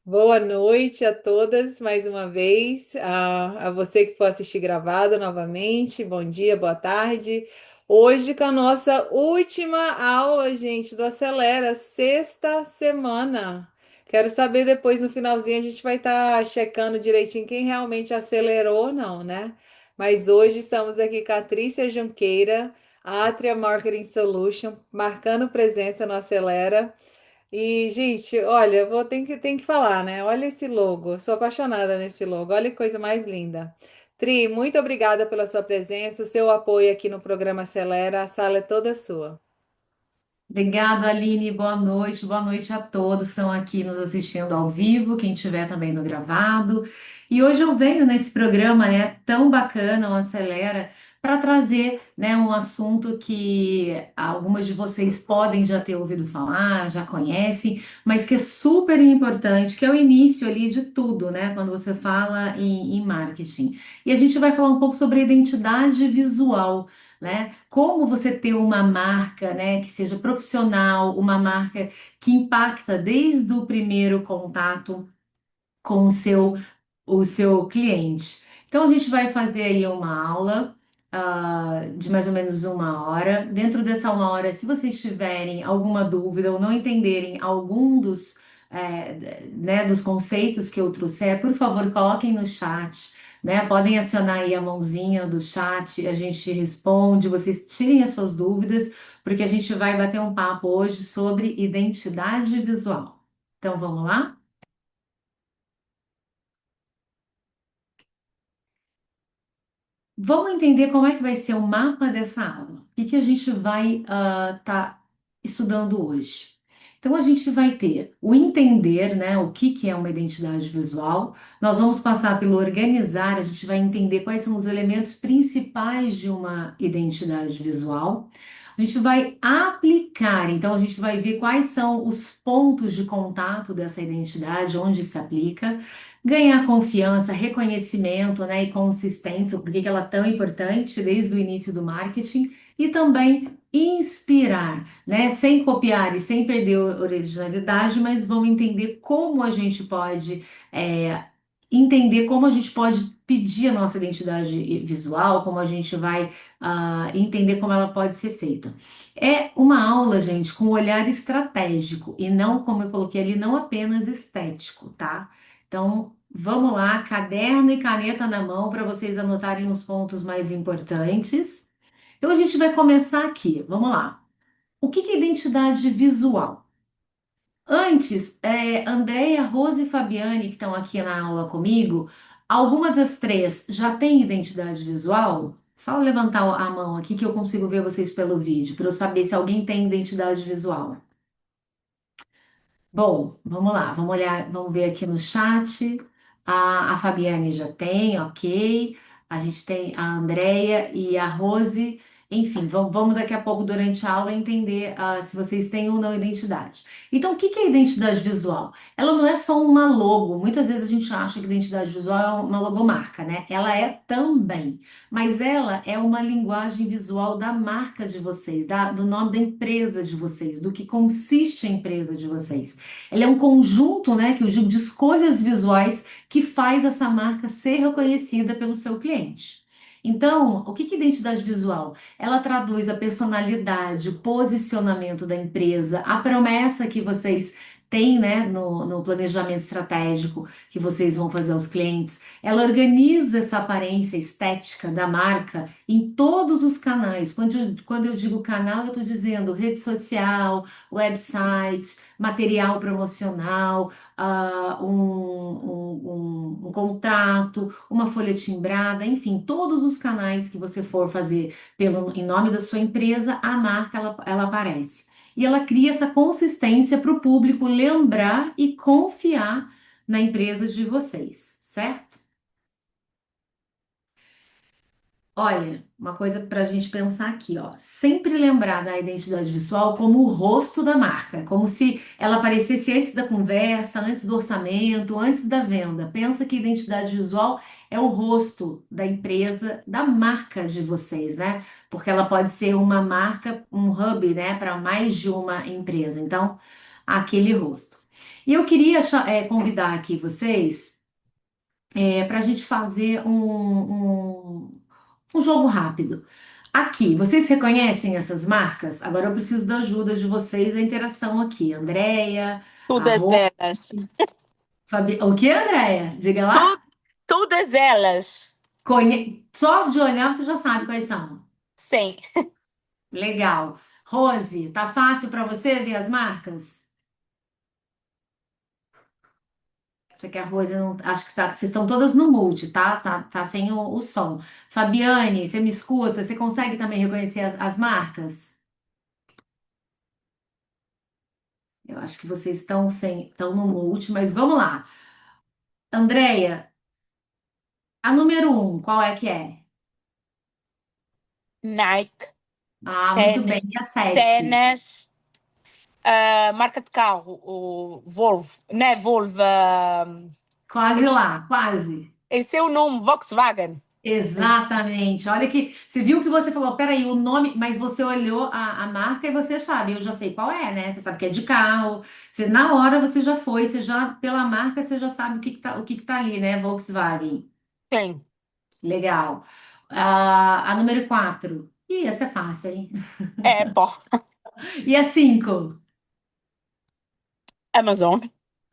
Boa noite a todas, mais uma vez. A você que for assistir gravado novamente, bom dia, boa tarde. Hoje com a nossa última aula, gente, do Acelera, sexta semana. Quero saber depois, no finalzinho, a gente vai estar checando direitinho quem realmente acelerou ou não, né? Mas hoje estamos aqui com a Trícia Junqueira, Atria Marketing Solution, marcando presença no Acelera. E, gente, olha, tem que falar, né? Olha esse logo, eu sou apaixonada nesse logo, olha que coisa mais linda. Tri, muito obrigada pela sua presença, o seu apoio aqui no programa Acelera, a sala é toda sua. Obrigada, Aline. Boa noite. Boa noite a todos que estão aqui nos assistindo ao vivo, quem estiver também no gravado. E hoje eu venho nesse programa, né, tão bacana, o Acelera, para trazer, né, um assunto que algumas de vocês podem já ter ouvido falar, já conhecem, mas que é super importante, que é o início ali de tudo, né, quando você fala em marketing. E a gente vai falar um pouco sobre identidade visual, né? Como você ter uma marca, né, que seja profissional, uma marca que impacta desde o primeiro contato com o seu cliente. Então, a gente vai fazer aí uma aula, de mais ou menos uma hora. Dentro dessa uma hora, se vocês tiverem alguma dúvida ou não entenderem algum né, dos conceitos que eu trouxer, por favor, coloquem no chat. Né? Podem acionar aí a mãozinha do chat, a gente responde, vocês tirem as suas dúvidas, porque a gente vai bater um papo hoje sobre identidade visual. Então, vamos lá? Vamos entender como é que vai ser o mapa dessa aula. O que que a gente vai estar estudando hoje? Então, a gente vai ter o entender, né, o que que é uma identidade visual. Nós vamos passar pelo organizar, a gente vai entender quais são os elementos principais de uma identidade visual. A gente vai aplicar, então a gente vai ver quais são os pontos de contato dessa identidade, onde se aplica ganhar confiança, reconhecimento, né, e consistência, por que que ela é tão importante desde o início do marketing, e também inspirar, né, sem copiar e sem perder a originalidade, mas vamos entender como a gente pode entender como a gente pode pedir a nossa identidade visual, como a gente vai entender como ela pode ser feita. É uma aula, gente, com um olhar estratégico e não, como eu coloquei ali, não apenas estético, tá? Então, vamos lá, caderno e caneta na mão para vocês anotarem os pontos mais importantes. Então, a gente vai começar aqui. Vamos lá. O que que é identidade visual? Antes, Andréia, Rose e Fabiane, que estão aqui na aula comigo, alguma das três já tem identidade visual? Só levantar a mão aqui que eu consigo ver vocês pelo vídeo, para eu saber se alguém tem identidade visual. Bom, vamos lá, vamos olhar, vamos ver aqui no chat. A Fabiane já tem, ok. A gente tem a Andrea e a Rose. Enfim, vamos daqui a pouco, durante a aula, entender se vocês têm ou não identidade. Então, o que que é identidade visual? Ela não é só uma logo. Muitas vezes a gente acha que identidade visual é uma logomarca, né? Ela é também. Mas ela é uma linguagem visual da marca de vocês, do nome da empresa de vocês, do que consiste a empresa de vocês. Ela é um conjunto, né, que eu digo, de escolhas visuais que faz essa marca ser reconhecida pelo seu cliente. Então, o que que é identidade visual? Ela traduz a personalidade, o posicionamento da empresa, a promessa que vocês têm, né, no planejamento estratégico que vocês vão fazer aos clientes. Ela organiza essa aparência estética da marca em todos os canais. Quando eu digo canal, eu estou dizendo rede social, website, material promocional, um contrato, uma folha timbrada, enfim, todos os canais que você for fazer em nome da sua empresa, a marca ela aparece. E ela cria essa consistência para o público lembrar e confiar na empresa de vocês, certo? Olha, uma coisa para a gente pensar aqui, ó. Sempre lembrar da identidade visual como o rosto da marca, como se ela aparecesse antes da conversa, antes do orçamento, antes da venda. Pensa que identidade visual é o rosto da empresa, da marca de vocês, né? Porque ela pode ser uma marca, um hub, né, para mais de uma empresa. Então, aquele rosto. E eu queria convidar aqui vocês para a gente fazer um jogo rápido. Aqui, vocês reconhecem essas marcas? Agora eu preciso da ajuda de vocês, a interação aqui. Andréia, a Todas Rô, elas. Fabi... O que, Andréia? Diga lá. Tu- Todas elas. Só de olhar você já sabe quais são. Sim. Legal. Rose, tá fácil para você ver as marcas? Você quer a Rose? Não... Acho que tá... vocês estão todas no mute, tá? Tá sem o som. Fabiane, você me escuta? Você consegue também reconhecer as marcas? Eu acho que vocês estão no mute, mas vamos lá. Andréia, a número um, qual é que é? Nike, Ah, muito bem. tênis, E a sete? tênis, marca de carro, o Volvo, não é Volvo, Quase lá, quase. esse é o nome, Volkswagen. Exatamente. Olha que você viu que você falou, peraí, o nome, mas você olhou a marca e você sabe, eu já sei qual é, né? Você sabe que é de carro. Você, na hora você já foi, você já, pela marca, você já sabe o que que tá ali, né? Volkswagen. Sim. Legal. Ah, a número 4. Ih, essa é fácil, hein? É, pô. E a 5? Amazon.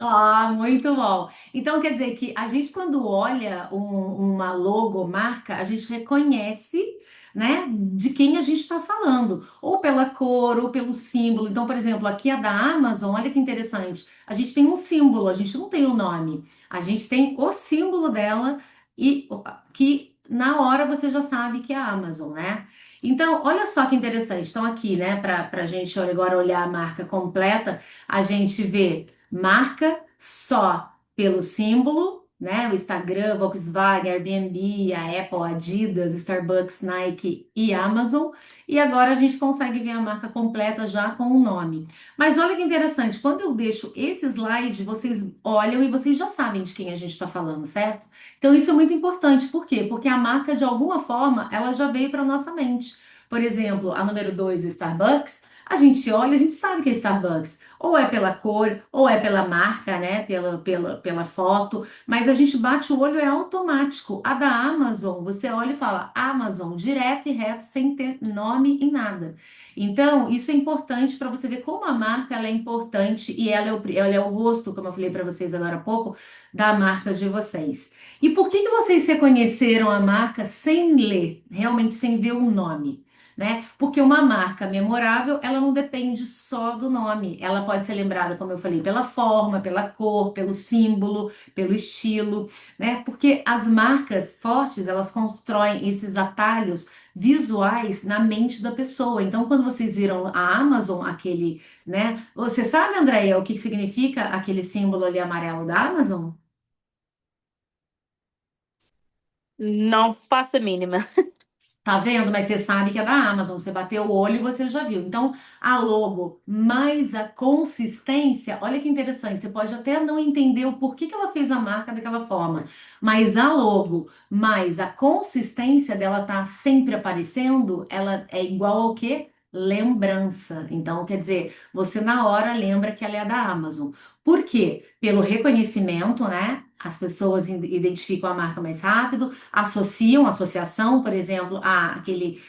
Ah, muito bom. Então, quer dizer que a gente, quando olha uma logomarca, a gente reconhece, né, de quem a gente está falando, ou pela cor, ou pelo símbolo. Então, por exemplo, aqui a da Amazon, olha que interessante. A gente tem um símbolo, a gente não tem o nome. A gente tem o símbolo dela e opa, que na hora você já sabe que é a Amazon, né? Então, olha só que interessante. Então, aqui, né, para a gente agora olhar a marca completa, a gente vê. Marca só pelo símbolo, né? O Instagram, Volkswagen, Airbnb, a Apple, Adidas, Starbucks, Nike e Amazon. E agora a gente consegue ver a marca completa já com o nome. Mas olha que interessante, quando eu deixo esse slide, vocês olham e vocês já sabem de quem a gente está falando, certo? Então isso é muito importante. Por quê? Porque a marca, de alguma forma, ela já veio para nossa mente. Por exemplo, a número 2, o Starbucks, a gente olha, a gente sabe que é Starbucks. Ou é pela cor, ou é pela marca, né? Pela foto, mas a gente bate o olho, é automático. A da Amazon, você olha e fala Amazon, direto e reto, sem ter nome em nada. Então, isso é importante para você ver como a marca ela é importante e ela é o rosto, como eu falei para vocês agora há pouco, da marca de vocês. E por que que vocês reconheceram a marca sem ler, realmente sem ver o nome? Né? Porque uma marca memorável, ela não depende só do nome. Ela pode ser lembrada, como eu falei, pela forma, pela cor, pelo símbolo, pelo estilo, né? Porque as marcas fortes, elas constroem esses atalhos visuais na mente da pessoa. Então, quando vocês viram a Amazon, aquele, né? Você sabe, Andréia, o que significa aquele símbolo ali amarelo da Amazon? Não faço a mínima. Tá vendo? Mas você sabe que é da Amazon. Você bateu o olho e você já viu. Então, a logo mais a consistência, olha que interessante. Você pode até não entender o porquê que ela fez a marca daquela forma, mas a logo mais a consistência dela tá sempre aparecendo, ela é igual ao quê? Lembrança. Então, quer dizer, você na hora lembra que ela é da Amazon. Por quê? Pelo reconhecimento, né? As pessoas identificam a marca mais rápido, associam, associação, por exemplo,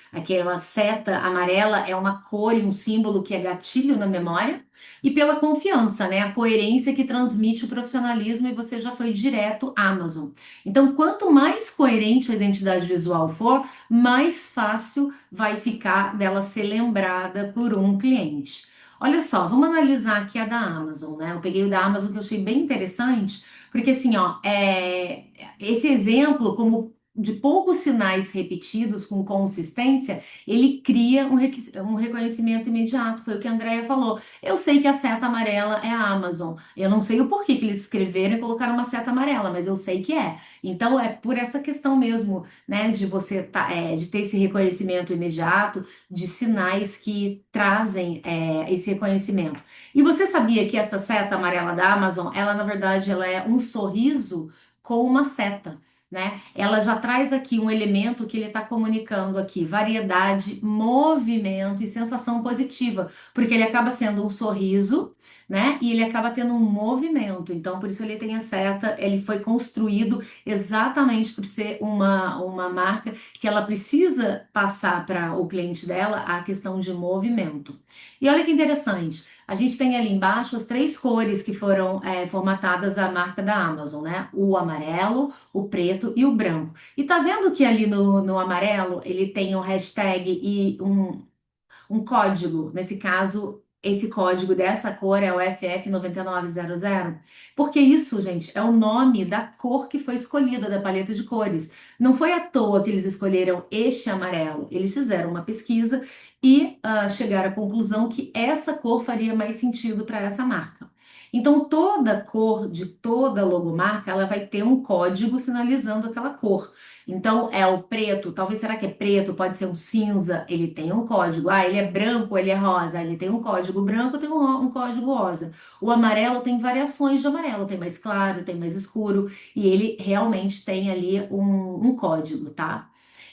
aquela seta amarela é uma cor e um símbolo que é gatilho na memória, e pela confiança, né? A coerência que transmite o profissionalismo e você já foi direto Amazon. Então, quanto mais coerente a identidade visual for, mais fácil vai ficar dela ser lembrada por um cliente. Olha só, vamos analisar aqui a da Amazon, né? Eu peguei o da Amazon que eu achei bem interessante, porque assim, ó, esse exemplo, como de poucos sinais repetidos com consistência, ele cria um reconhecimento imediato. Foi o que a Andrea falou. Eu sei que a seta amarela é a Amazon. Eu não sei o porquê que eles escreveram e colocaram uma seta amarela, mas eu sei que é. Então é por essa questão mesmo, né, de você de ter esse reconhecimento imediato, de sinais que trazem esse reconhecimento. E você sabia que essa seta amarela da Amazon, ela na verdade ela é um sorriso com uma seta. né? Ela já traz aqui um elemento que ele está comunicando aqui: variedade, movimento e sensação positiva, porque ele acaba sendo um sorriso, né? E ele acaba tendo um movimento. Então, por isso ele tem a seta, ele foi construído exatamente por ser uma marca que ela precisa passar para o cliente dela a questão de movimento. E olha que interessante. A gente tem ali embaixo as três cores que foram formatadas a marca da Amazon, né? O amarelo, o preto e o branco. E tá vendo que ali no amarelo ele tem um hashtag e um código? Nesse caso, esse código dessa cor é o FF9900, porque isso, gente, é o nome da cor que foi escolhida da paleta de cores. Não foi à toa que eles escolheram este amarelo. Eles fizeram uma pesquisa e chegaram à conclusão que essa cor faria mais sentido para essa marca. Então, toda cor de toda logomarca, ela vai ter um código sinalizando aquela cor. Então, é o preto, talvez será que é preto, pode ser um cinza, ele tem um código. Ah, ele é branco, ele é rosa, ele tem um código branco, tem um código rosa. O amarelo tem variações de amarelo, tem mais claro, tem mais escuro, e ele realmente tem ali um código, tá?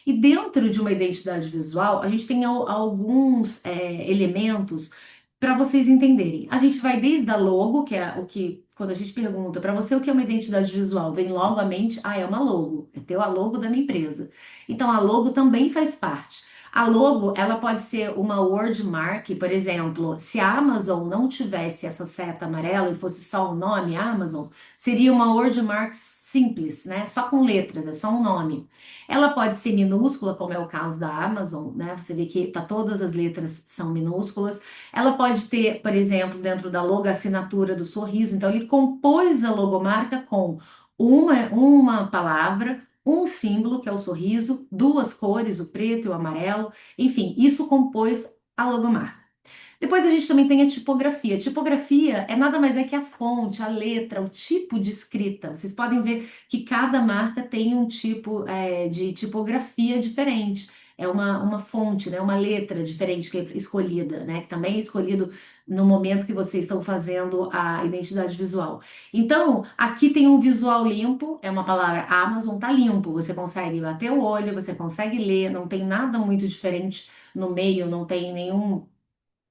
E dentro de uma identidade visual, a gente tem alguns elementos para vocês entenderem. A gente vai desde a logo, que é o que, quando a gente pergunta para você o que é uma identidade visual, vem logo à mente, é uma logo, é ter a logo da minha empresa. Então a logo também faz parte. A logo, ela pode ser uma wordmark, por exemplo, se a Amazon não tivesse essa seta amarela e fosse só o nome Amazon, seria uma wordmark simples, né? Só com letras, é só um nome. Ela pode ser minúscula, como é o caso da Amazon, né? Você vê que tá, todas as letras são minúsculas. Ela pode ter, por exemplo, dentro da logo, a assinatura do sorriso. Então, ele compôs a logomarca com uma palavra, um símbolo, que é o sorriso, duas cores, o preto e o amarelo. Enfim, isso compôs a logomarca. Depois a gente também tem a tipografia. Tipografia é nada mais é que a fonte, a letra, o tipo de escrita. Vocês podem ver que cada marca tem um tipo de tipografia diferente. É uma fonte, né? Uma letra diferente que é escolhida, né? Que também é escolhido no momento que vocês estão fazendo a identidade visual. Então, aqui tem um visual limpo, é uma palavra Amazon, tá limpo. Você consegue bater o olho, você consegue ler, não tem nada muito diferente no meio, não tem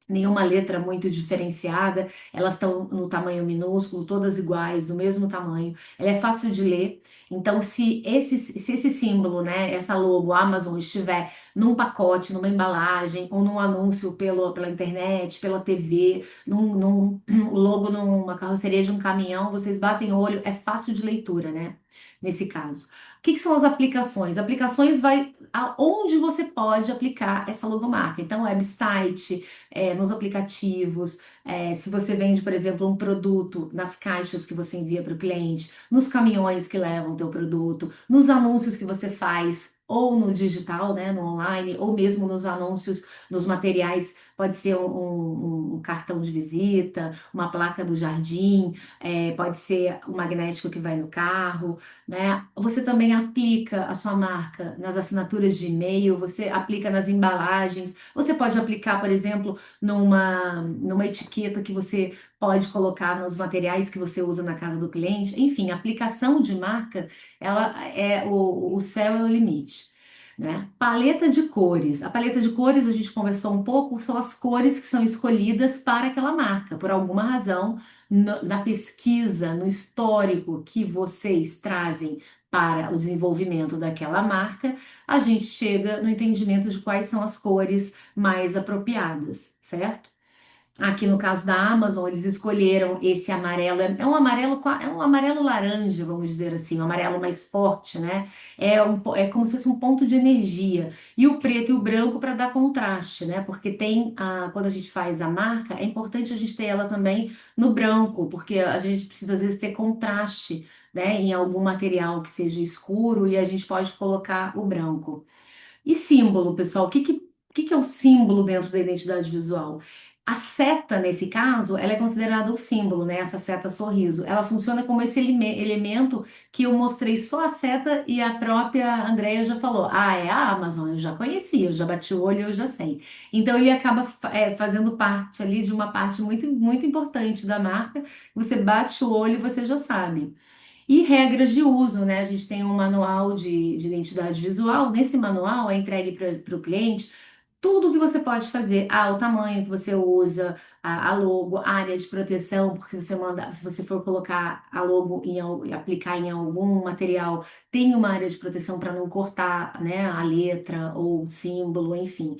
nenhuma letra muito diferenciada, elas estão no tamanho minúsculo, todas iguais, do mesmo tamanho. Ela é fácil de ler. Então, se esse símbolo, né, essa logo Amazon estiver num pacote, numa embalagem ou num anúncio pela internet, pela TV, num logo numa carroceria de um caminhão, vocês batem o olho, é fácil de leitura, né? Nesse caso. O que são as aplicações? Aplicações vai aonde você pode aplicar essa logomarca. Então, website, nos aplicativos, se você vende, por exemplo, um produto nas caixas que você envia para o cliente, nos caminhões que levam o teu produto, nos anúncios que você faz, ou no digital, né, no online, ou mesmo nos anúncios, nos materiais, pode ser um cartão de visita, uma placa do jardim, pode ser o magnético que vai no carro, né? Você também aplica a sua marca nas assinaturas de e-mail, você aplica nas embalagens, você pode aplicar, por exemplo, numa etiqueta que você pode colocar nos materiais que você usa na casa do cliente. Enfim, a aplicação de marca, ela o céu é o limite. Né? Paleta de cores. A paleta de cores, a gente conversou um pouco, são as cores que são escolhidas para aquela marca. Por alguma razão, na pesquisa, no histórico que vocês trazem para o desenvolvimento daquela marca, a gente chega no entendimento de quais são as cores mais apropriadas, certo? Aqui no caso da Amazon, eles escolheram esse amarelo, é um amarelo laranja, vamos dizer assim, um amarelo mais forte, né? É como se fosse um ponto de energia. E o preto e o branco para dar contraste, né? Porque quando a gente faz a marca, é importante a gente ter ela também no branco, porque a gente precisa às vezes ter contraste, né? Em algum material que seja escuro e a gente pode colocar o branco. E símbolo, pessoal? O que é o símbolo dentro da identidade visual? A seta, nesse caso, ela é considerada o símbolo, né? Essa seta sorriso. Ela funciona como esse elemento que eu mostrei só a seta e a própria Andrea já falou: ah, é a Amazon, eu já conhecia, eu já bati o olho, eu já sei. Então ele acaba fazendo parte ali de uma parte muito, muito importante da marca. Você bate o olho e você já sabe. E regras de uso, né? A gente tem um manual de identidade visual. Nesse manual é entregue para o cliente tudo o que você pode fazer, o tamanho que você usa, a logo, a área de proteção, porque se você for colocar a logo e aplicar em algum material, tem uma área de proteção para não cortar, né, a letra ou o símbolo, enfim.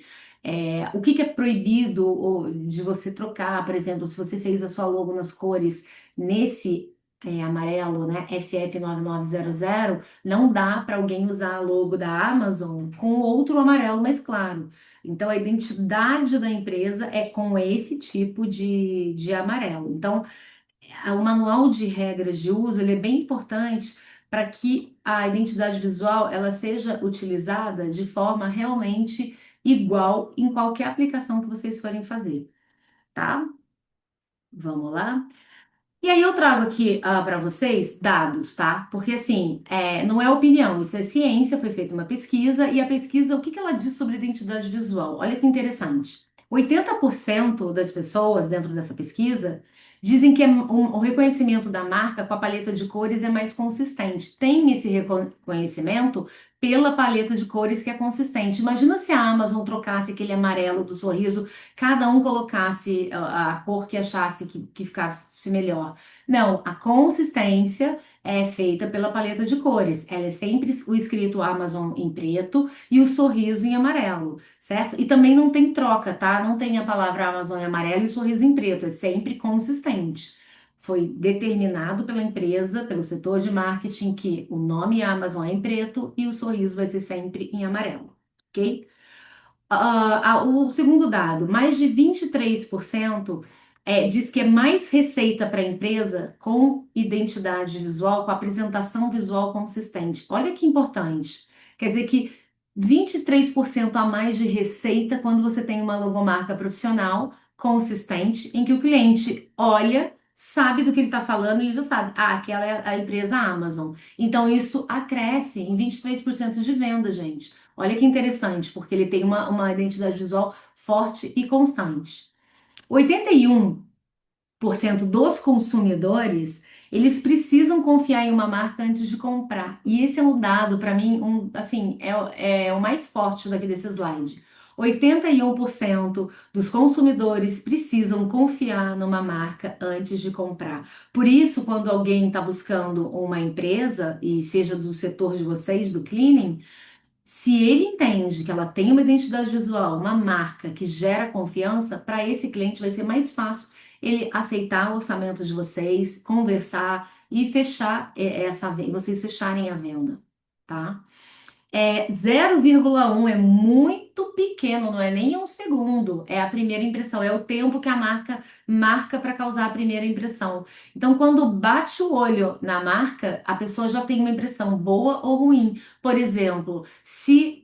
O que que é proibido de você trocar, por exemplo, se você fez a sua logo nas cores nesse amarelo, né, FF9900, não dá para alguém usar a logo da Amazon com outro amarelo mais claro. Então, a identidade da empresa é com esse tipo de amarelo. Então, o manual de regras de uso ele é bem importante para que a identidade visual ela seja utilizada de forma realmente igual em qualquer aplicação que vocês forem fazer, tá? Vamos lá? E aí eu trago aqui para vocês dados, tá? Porque assim, não é opinião, isso é ciência, foi feita uma pesquisa, e a pesquisa, o que que ela diz sobre identidade visual? Olha que interessante. 80% das pessoas dentro dessa pesquisa dizem que o reconhecimento da marca com a paleta de cores é mais consistente. Tem esse reconhecimento pela paleta de cores que é consistente. Imagina se a Amazon trocasse aquele amarelo do sorriso, cada um colocasse a cor que achasse que ficasse melhor. Não, a consistência é feita pela paleta de cores. Ela é sempre o escrito Amazon em preto e o sorriso em amarelo, certo? E também não tem troca, tá? Não tem a palavra Amazon em amarelo e o sorriso em preto, é sempre consistente. Foi determinado pela empresa, pelo setor de marketing, que o nome Amazon é em preto e o sorriso vai ser sempre em amarelo, ok? O segundo dado, mais de 23% diz que é mais receita para a empresa com identidade visual, com apresentação visual consistente. Olha que importante. Quer dizer que 23% a mais de receita quando você tem uma logomarca profissional consistente, em que o cliente olha, sabe do que ele está falando, ele já sabe, aquela é a empresa Amazon. Então, isso acresce em 23% de venda, gente. Olha que interessante, porque ele tem uma identidade visual forte e constante. 81% dos consumidores, eles precisam confiar em uma marca antes de comprar. E esse é um dado, para mim, assim, é o mais forte daqui desse slide. 81% dos consumidores precisam confiar numa marca antes de comprar. Por isso, quando alguém está buscando uma empresa, e seja do setor de vocês, do cleaning, se ele entende que ela tem uma identidade visual, uma marca que gera confiança, para esse cliente vai ser mais fácil ele aceitar o orçamento de vocês, conversar e fechar vocês fecharem a venda, tá? 0,1 é muito pequeno, não é nem um segundo. É a primeira impressão, é o tempo que a marca marca para causar a primeira impressão. Então, quando bate o olho na marca, a pessoa já tem uma impressão boa ou ruim. Por exemplo, se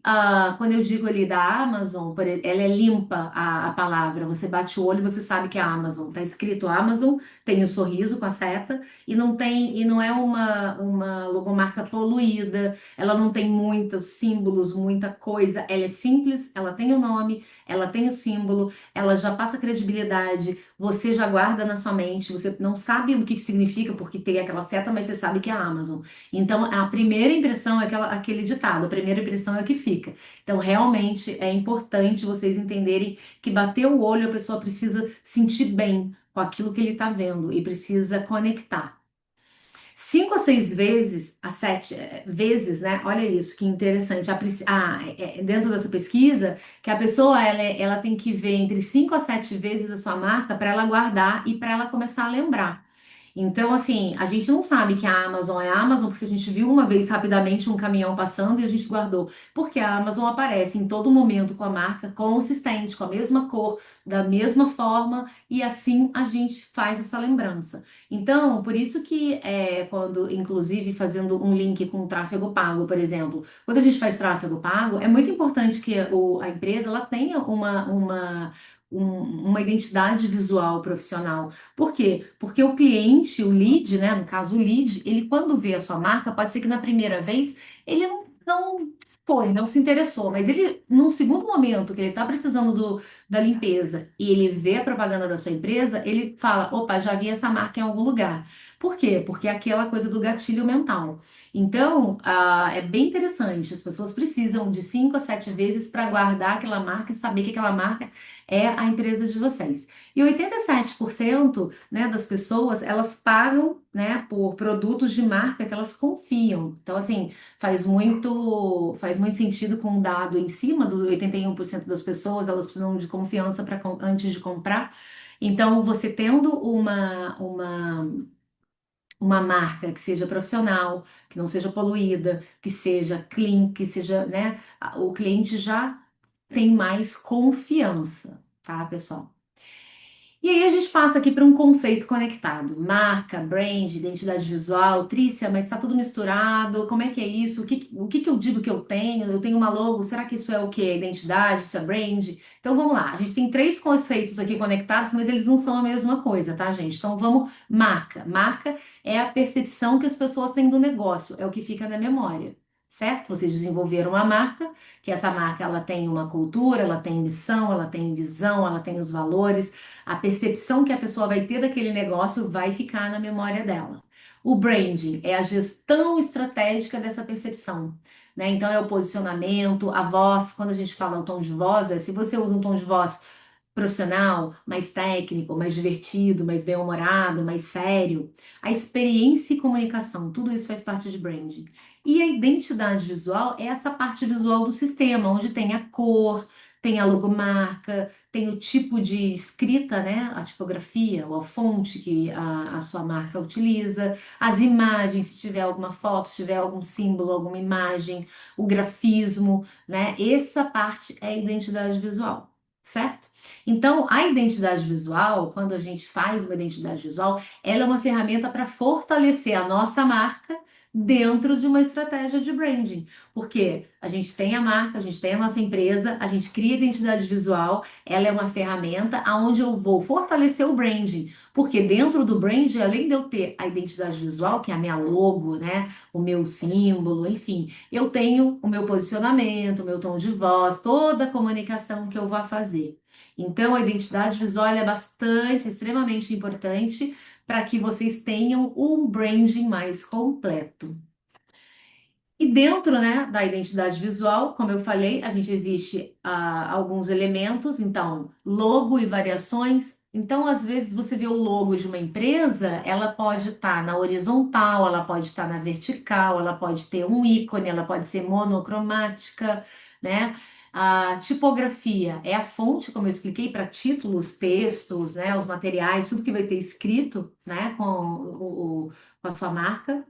quando eu digo ali da Amazon, ela é limpa a palavra, você bate o olho e você sabe que é a Amazon. Tá escrito Amazon, tem o sorriso com a seta e não é uma logomarca poluída, ela não tem muitos símbolos, muita coisa. Ela é simples, ela tem o nome, ela tem o símbolo, ela já passa credibilidade, você já guarda na sua mente, você não sabe o que que significa porque tem aquela seta, mas você sabe que é a Amazon. Então, a primeira impressão é aquele ditado, a primeira impressão é o que fica. Então, realmente é importante vocês entenderem que bater o olho, a pessoa precisa sentir bem com aquilo que ele está vendo e precisa conectar. 5 a 6 vezes, a 7 vezes, né? Olha isso, que interessante. Dentro dessa pesquisa, que a pessoa ela tem que ver entre 5 a 7 vezes a sua marca para ela guardar e para ela começar a lembrar. Então, assim, a gente não sabe que a Amazon é a Amazon porque a gente viu uma vez rapidamente um caminhão passando e a gente guardou. Porque a Amazon aparece em todo momento com a marca consistente, com a mesma cor, da mesma forma, e assim a gente faz essa lembrança. Então, por isso que quando, inclusive, fazendo um link com o tráfego pago, por exemplo, quando a gente faz tráfego pago, é muito importante que a empresa ela tenha uma identidade visual profissional. Por quê? Porque o cliente, o lead, né? No caso, o lead, ele quando vê a sua marca, pode ser que na primeira vez ele não Foi, não se interessou, mas ele, num segundo momento que ele está precisando da limpeza e ele vê a propaganda da sua empresa, ele fala: opa, já vi essa marca em algum lugar. Por quê? Porque é aquela coisa do gatilho mental. Então, é bem interessante. As pessoas precisam de 5 a 7 vezes para guardar aquela marca e saber que aquela marca é a empresa de vocês. E 87%, né, das pessoas, elas pagam, né, por produtos de marca que elas confiam. Então, assim. Faz muito sentido com o dado em cima do 81% das pessoas, elas precisam de confiança antes de comprar. Então, você tendo uma marca que seja profissional, que não seja poluída, que seja clean, que seja, né, o cliente já tem mais confiança, tá, pessoal? E aí a gente passa aqui para um conceito conectado. Marca, brand, identidade visual. Trícia, mas está tudo misturado. Como é que é isso? O que que eu digo que eu tenho? Eu tenho uma logo, será que isso é o quê? Identidade, isso é brand? Então vamos lá. A gente tem três conceitos aqui conectados, mas eles não são a mesma coisa, tá, gente? Então vamos, marca. Marca é a percepção que as pessoas têm do negócio, é o que fica na memória. Certo? Vocês desenvolveram uma marca, que essa marca ela tem uma cultura, ela tem missão, ela tem visão, ela tem os valores, a percepção que a pessoa vai ter daquele negócio vai ficar na memória dela. O branding é a gestão estratégica dessa percepção, né? Então é o posicionamento, a voz. Quando a gente fala o tom de voz, se você usa um tom de voz profissional, mais técnico, mais divertido, mais bem-humorado, mais sério, a experiência e comunicação, tudo isso faz parte de branding. E a identidade visual é essa parte visual do sistema, onde tem a cor, tem a logomarca, tem o tipo de escrita, né? A tipografia ou a fonte que a sua marca utiliza, as imagens, se tiver alguma foto, se tiver algum símbolo, alguma imagem, o grafismo, né? Essa parte é a identidade visual. Certo? Então, a identidade visual, quando a gente faz uma identidade visual, ela é uma ferramenta para fortalecer a nossa marca dentro de uma estratégia de branding. Porque a gente tem a marca, a gente tem a nossa empresa, a gente cria identidade visual, ela é uma ferramenta aonde eu vou fortalecer o branding. Porque dentro do branding, além de eu ter a identidade visual, que é a minha logo, né, o meu símbolo, enfim, eu tenho o meu posicionamento, o meu tom de voz, toda a comunicação que eu vou fazer. Então, a identidade visual é bastante, extremamente importante para que vocês tenham um branding mais completo. E dentro, né, da identidade visual, como eu falei, a gente existe alguns elementos, então, logo e variações. Então, às vezes, você vê o logo de uma empresa, ela pode estar na horizontal, ela pode estar na vertical, ela pode ter um ícone, ela pode ser monocromática, né? A tipografia é a fonte, como eu expliquei, para títulos, textos, né, os materiais, tudo que vai ter escrito, né, com a sua marca.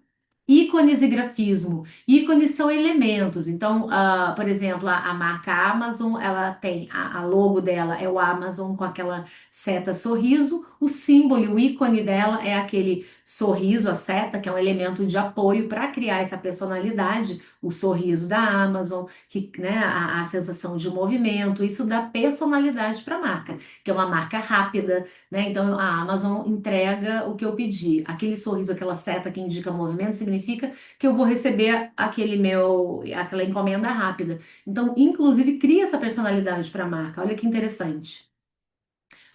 Ícones e grafismo. Ícones são elementos. Então, por exemplo, a marca Amazon, ela tem a logo dela é o Amazon com aquela seta sorriso. O símbolo, o ícone dela é aquele sorriso, a seta, que é um elemento de apoio para criar essa personalidade. O sorriso da Amazon, que, né, a sensação de movimento. Isso dá personalidade para a marca, que é uma marca rápida, né? Então, a Amazon entrega o que eu pedi. Aquele sorriso, aquela seta que indica movimento, significa que eu vou receber aquela encomenda rápida. Então, inclusive, cria essa personalidade para a marca. Olha que interessante.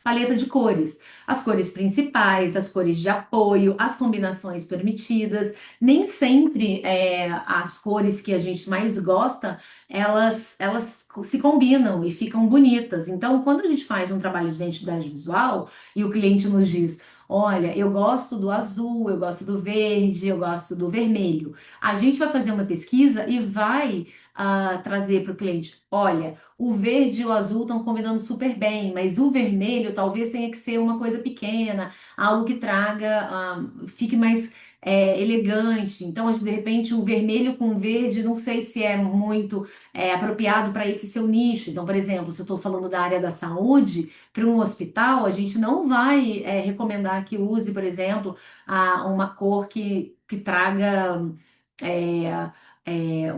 Paleta de cores, as cores principais, as cores de apoio, as combinações permitidas. Nem sempre as cores que a gente mais gosta, elas se combinam e ficam bonitas. Então, quando a gente faz um trabalho de identidade visual e o cliente nos diz: olha, eu gosto do azul, eu gosto do verde, eu gosto do vermelho. A gente vai fazer uma pesquisa e vai trazer para o cliente: olha, o verde e o azul estão combinando super bem, mas o vermelho talvez tenha que ser uma coisa pequena, algo que traga, fique mais elegante. Então, de repente, o vermelho com o verde, não sei se é muito apropriado para esse seu nicho. Então, por exemplo, se eu estou falando da área da saúde, para um hospital, a gente não vai recomendar que use, por exemplo, uma cor que traga. é,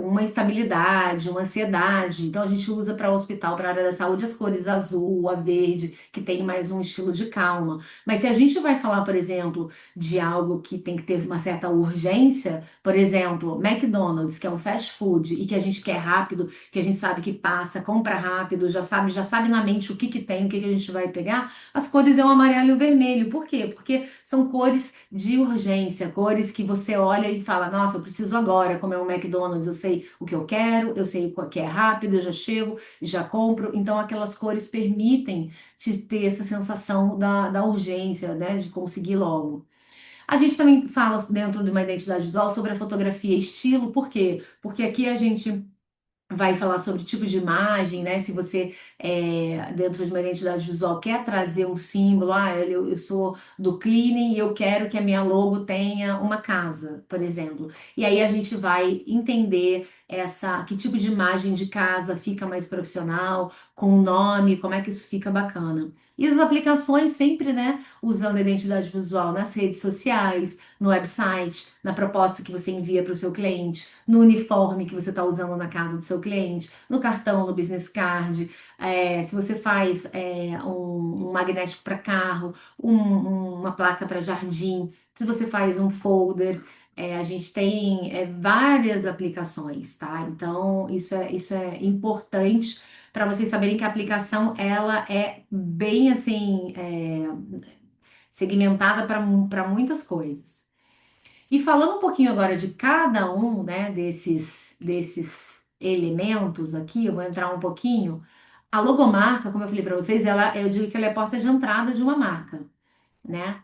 uma estabilidade, uma ansiedade. Então a gente usa para o hospital, para a área da saúde, as cores azul, a verde, que tem mais um estilo de calma. Mas se a gente vai falar, por exemplo, de algo que tem que ter uma certa urgência, por exemplo, McDonald's, que é um fast food e que a gente quer rápido, que a gente sabe que passa, compra rápido, já sabe na mente o que que tem, o que que a gente vai pegar, as cores é o amarelo e o vermelho. Por quê? Porque são cores de urgência, cores que você olha e fala, nossa, eu preciso agora comer um McDonald's, eu sei o que eu quero, eu sei o que é rápido, eu já chego, já compro. Então, aquelas cores permitem te ter essa sensação da urgência, né, de conseguir logo. A gente também fala dentro de uma identidade visual sobre a fotografia estilo, por quê? Porque aqui a gente vai falar sobre tipo de imagem, né? Se você, dentro de uma identidade visual, quer trazer um símbolo, eu sou do cleaning e eu quero que a minha logo tenha uma casa, por exemplo. E aí a gente vai entender que tipo de imagem de casa fica mais profissional, com o nome, como é que isso fica bacana. E as aplicações sempre, né, usando a identidade visual nas redes sociais, no website, na proposta que você envia para o seu cliente, no uniforme que você está usando na casa do seu cliente, no cartão, no business card, se você faz um magnético para carro, uma placa para jardim, se você faz um folder, a gente tem várias aplicações, tá? Então, isso é importante para vocês saberem que a aplicação ela é bem assim segmentada para muitas coisas. E falando um pouquinho agora de cada um, né, desses elementos aqui, eu vou entrar um pouquinho. A logomarca, como eu falei para vocês, eu digo que ela é a porta de entrada de uma marca, né?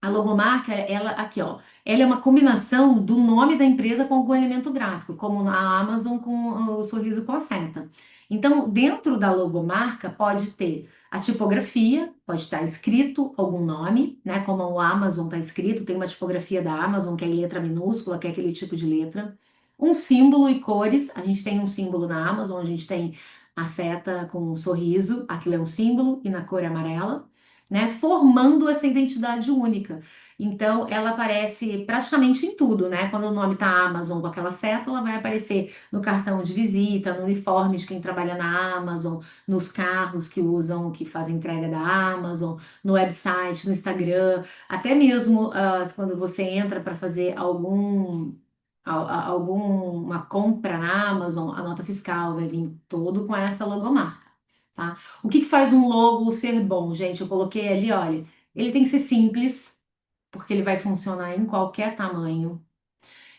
A logomarca, ela aqui, ó, ela é uma combinação do nome da empresa com o elemento gráfico, como a Amazon com o sorriso com a seta. Então, dentro da logomarca pode ter a tipografia, pode estar escrito algum nome, né? Como o Amazon está escrito, tem uma tipografia da Amazon que é em letra minúscula, que é aquele tipo de letra. Um símbolo e cores, a gente tem um símbolo na Amazon, a gente tem a seta com um sorriso, aquilo é um símbolo e na cor é amarela, né, formando essa identidade única. Então, ela aparece praticamente em tudo, né? Quando o nome tá Amazon com aquela seta, ela vai aparecer no cartão de visita, no uniforme de quem trabalha na Amazon, nos carros que usam, que fazem entrega da Amazon, no website, no Instagram, até mesmo quando você entra para fazer alguma compra na Amazon, a nota fiscal vai vir todo com essa logomarca, tá? O que que faz um logo ser bom, gente? Eu coloquei ali, olha, ele tem que ser simples, porque ele vai funcionar em qualquer tamanho.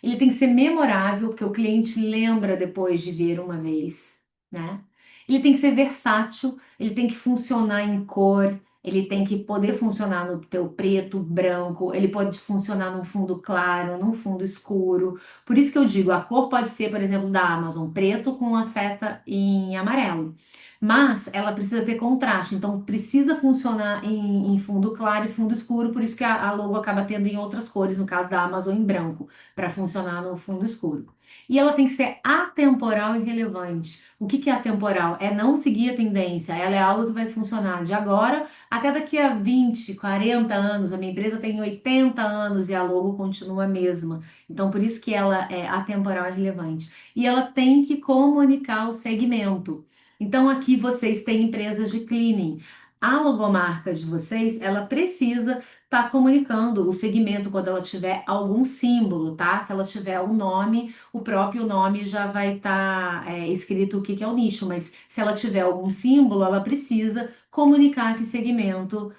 Ele tem que ser memorável, porque o cliente lembra depois de ver uma vez, né? Ele tem que ser versátil, ele tem que funcionar em cor, ele tem que poder funcionar no teu preto, branco, ele pode funcionar num fundo claro, num fundo escuro. Por isso que eu digo, a cor pode ser, por exemplo, da Amazon, preto com a seta em amarelo. Mas ela precisa ter contraste, então precisa funcionar em fundo claro e fundo escuro, por isso que a logo acaba tendo em outras cores, no caso da Amazon em branco para funcionar no fundo escuro. E ela tem que ser atemporal e relevante. O que que é atemporal? É não seguir a tendência. Ela é algo que vai funcionar de agora até daqui a 20, 40 anos. A minha empresa tem 80 anos e a logo continua a mesma. Então, por isso que ela é atemporal e relevante. E ela tem que comunicar o segmento. Então, aqui vocês têm empresas de cleaning. A logomarca de vocês, ela precisa estar comunicando o segmento quando ela tiver algum símbolo, tá? Se ela tiver um nome, o próprio nome já vai estar escrito o que que é o nicho, mas se ela tiver algum símbolo, ela precisa comunicar que segmento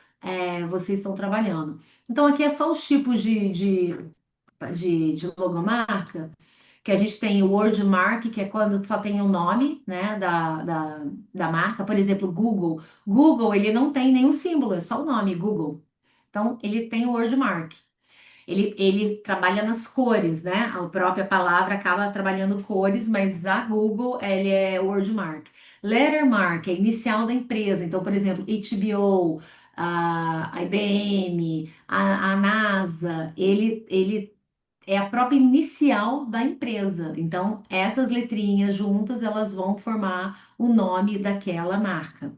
vocês estão trabalhando. Então, aqui é só os tipos de logomarca, que a gente tem o wordmark, que é quando só tem o nome, né, da marca. Por exemplo, Google. Google, ele não tem nenhum símbolo, é só o nome, Google. Então, ele tem o wordmark. Ele trabalha nas cores, né? A própria palavra acaba trabalhando cores, mas a Google, ele é wordmark. Lettermark é inicial da empresa. Então, por exemplo, HBO, a IBM, a NASA, ele é a própria inicial da empresa. Então, essas letrinhas juntas, elas vão formar o nome daquela marca.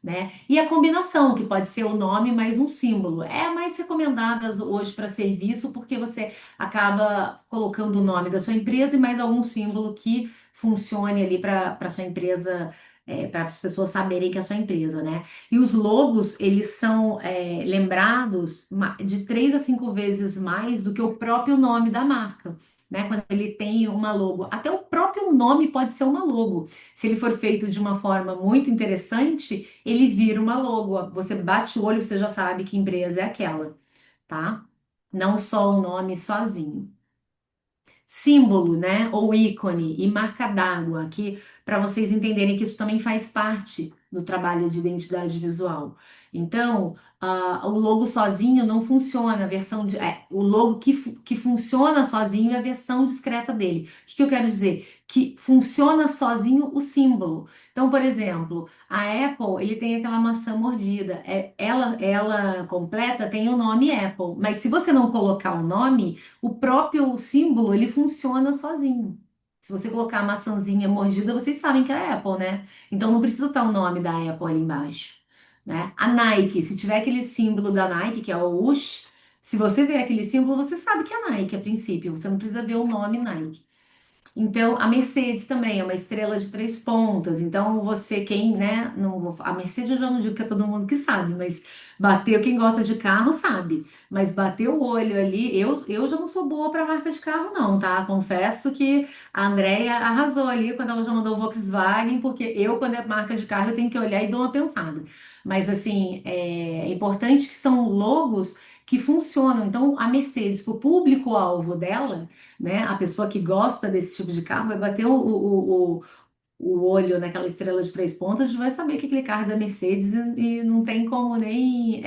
né? E a combinação, que pode ser o nome mais um símbolo, é a mais recomendada hoje para serviço, porque você acaba colocando o nome da sua empresa e mais algum símbolo que funcione ali para sua empresa, para as pessoas saberem que é a sua empresa, né? E os logos, eles são lembrados de 3 a 5 vezes mais do que o próprio nome da marca. Né, quando ele tem uma logo, até o próprio nome pode ser uma logo. Se ele for feito de uma forma muito interessante, ele vira uma logo. Você bate o olho, você já sabe que empresa é aquela, tá? Não só o nome sozinho. Símbolo, né? Ou ícone e marca d'água, que para vocês entenderem que isso também faz parte do trabalho de identidade visual. Então, o logo sozinho não funciona, a versão o logo que funciona sozinho é a versão discreta dele. O que eu quero dizer? Que funciona sozinho o símbolo. Então, por exemplo, a Apple, ele tem aquela maçã mordida. Ela completa tem o nome Apple, mas se você não colocar o nome o próprio símbolo, ele funciona sozinho. Se você colocar a maçãzinha mordida, vocês sabem que é Apple, né? Então não precisa estar o nome da Apple ali embaixo, né? A Nike, se tiver aquele símbolo da Nike, que é o Whoosh, se você ver aquele símbolo, você sabe que é Nike a princípio, você não precisa ver o nome Nike. Então, a Mercedes também é uma estrela de 3 pontas. Então, você, quem, né? Não, a Mercedes eu já não digo que é todo mundo que sabe, mas bateu, quem gosta de carro sabe. Mas bateu o olho ali, eu já não sou boa para marca de carro, não, tá? Confesso que a Andrea arrasou ali quando ela já mandou o Volkswagen, porque eu, quando é marca de carro, eu tenho que olhar e dar uma pensada. Mas, assim, é importante que são logos que funcionam. Então, a Mercedes, para o público-alvo dela né? A pessoa que gosta desse tipo de carro vai bater o olho naquela estrela de 3 pontas e vai saber que aquele carro é da Mercedes e não tem como nem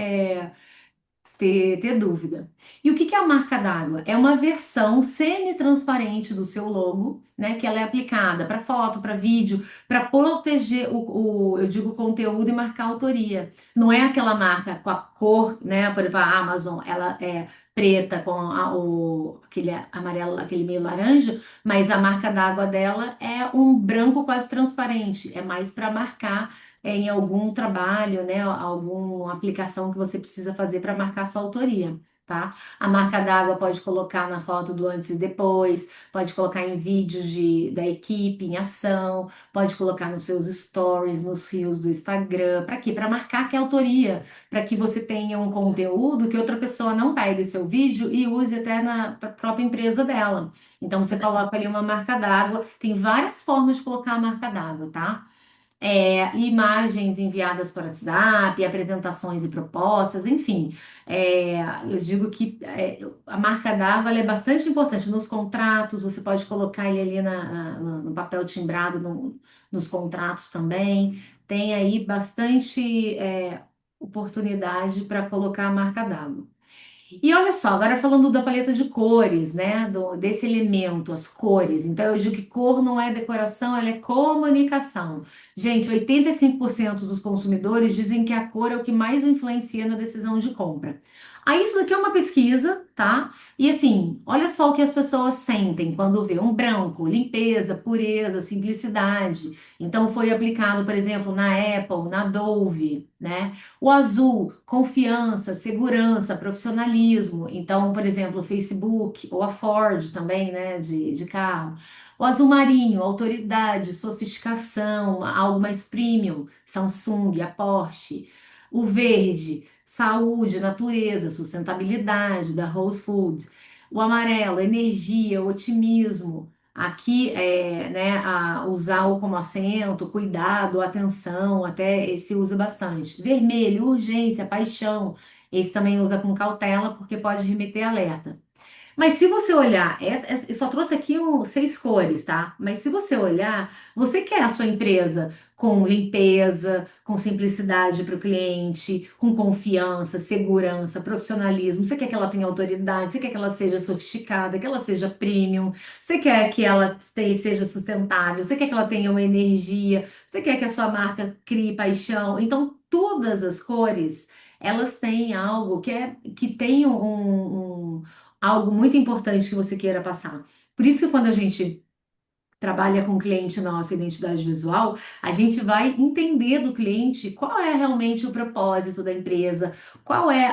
ter dúvida. E o que que é a marca d'água? É uma versão semi-transparente do seu logo, né? Que ela é aplicada para foto, para vídeo, para proteger eu digo, conteúdo e marcar autoria. Não é aquela marca com a cor, né? Por exemplo, a Amazon, ela é preta com aquele amarelo, aquele meio laranja, mas a marca d'água dela é um branco quase transparente. É mais para marcar em algum trabalho, né, alguma aplicação que você precisa fazer para marcar sua autoria, tá? A marca d'água pode colocar na foto do antes e depois, pode colocar em vídeos da equipe em ação, pode colocar nos seus stories, nos reels do Instagram, para quê? Para marcar que é autoria, para que você tenha um conteúdo que outra pessoa não pegue o seu vídeo e use até na própria empresa dela. Então você coloca ali uma marca d'água, tem várias formas de colocar a marca d'água, tá? Imagens enviadas por WhatsApp, apresentações e propostas, enfim. Eu digo que a marca d'água ela é bastante importante nos contratos, você pode colocar ele ali no papel timbrado nos contratos também. Tem aí bastante oportunidade para colocar a marca d'água. E olha só, agora falando da paleta de cores, né? Desse elemento, as cores. Então, eu digo que cor não é decoração, ela é comunicação. Gente, 85% dos consumidores dizem que a cor é o que mais influencia na decisão de compra. Aí, isso daqui é uma pesquisa, tá? E assim, olha só o que as pessoas sentem quando vê um branco, limpeza, pureza, simplicidade. Então, foi aplicado, por exemplo, na Apple, na Dove, né? O azul, confiança, segurança, profissionalismo. Então, por exemplo, o Facebook ou a Ford também, né, de carro. O azul marinho, autoridade, sofisticação, algo mais premium, Samsung, a Porsche. O verde, saúde, natureza, sustentabilidade, da Whole Foods. O amarelo, energia, otimismo. Aqui, né, usar o como acento, cuidado, atenção, até esse usa bastante. Vermelho, urgência, paixão. Esse também usa com cautela, porque pode remeter alerta. Mas se você olhar, eu só trouxe aqui 6 cores, tá? Mas se você olhar, você quer a sua empresa com limpeza, com simplicidade para o cliente, com confiança, segurança, profissionalismo. Você quer que ela tenha autoridade, você quer que ela seja sofisticada, que ela seja premium, você quer que ela seja sustentável, você quer que ela tenha uma energia, você quer que a sua marca crie paixão. Então, todas as cores, elas têm algo que tem algo muito importante que você queira passar. Por isso que quando a gente trabalha com cliente nosso, identidade visual, a gente vai entender do cliente qual é realmente o propósito da empresa, qual é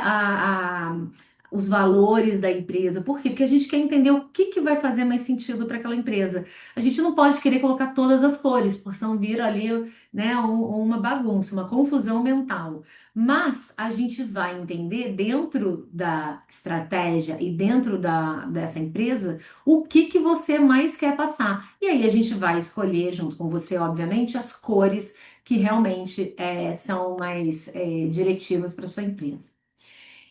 os valores da empresa. Por quê? Porque a gente quer entender o que que vai fazer mais sentido para aquela empresa. A gente não pode querer colocar todas as cores, porque senão vira ali, né, uma bagunça, uma confusão mental. Mas a gente vai entender dentro da estratégia e dentro dessa empresa o que que você mais quer passar. E aí a gente vai escolher, junto com você, obviamente, as cores que realmente são mais diretivas para sua empresa.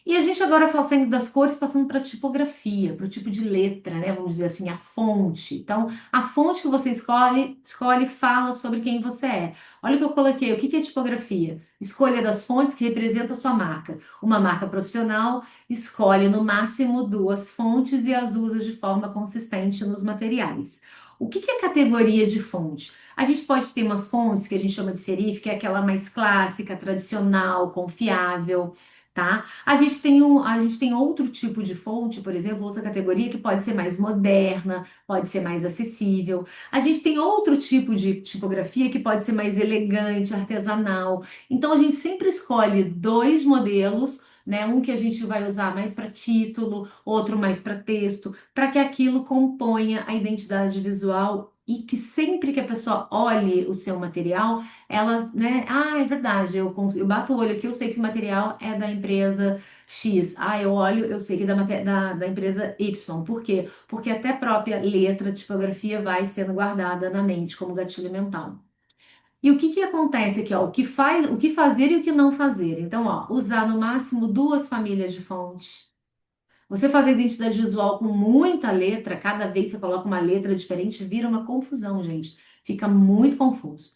E a gente agora fala saindo das cores, passando para a tipografia, para o tipo de letra, né? Vamos dizer assim, a fonte. Então, a fonte que você escolhe fala sobre quem você é. Olha o que eu coloquei. O que que é tipografia? Escolha das fontes que representam a sua marca. Uma marca profissional escolhe no máximo duas fontes e as usa de forma consistente nos materiais. O que que é categoria de fonte? A gente pode ter umas fontes que a gente chama de serif, que é aquela mais clássica, tradicional, confiável. Tá? A gente tem outro tipo de fonte, por exemplo, outra categoria que pode ser mais moderna, pode ser mais acessível. A gente tem outro tipo de tipografia que pode ser mais elegante, artesanal. Então a gente sempre escolhe dois modelos, né? Um que a gente vai usar mais para título, outro mais para texto, para que aquilo componha a identidade visual e que sempre que a pessoa olhe o seu material ela, né? Ah, é verdade. Eu bato o olho aqui, eu sei que esse material é da empresa X. Ah, eu olho, eu sei que é da empresa Y. Por quê? Porque até a própria letra, tipografia vai sendo guardada na mente como gatilho mental. E o que que acontece aqui, ó? O que fazer e o que não fazer. Então, ó, usar no máximo duas famílias de fonte. Você fazer identidade visual com muita letra, cada vez que você coloca uma letra diferente, vira uma confusão, gente. Fica muito confuso.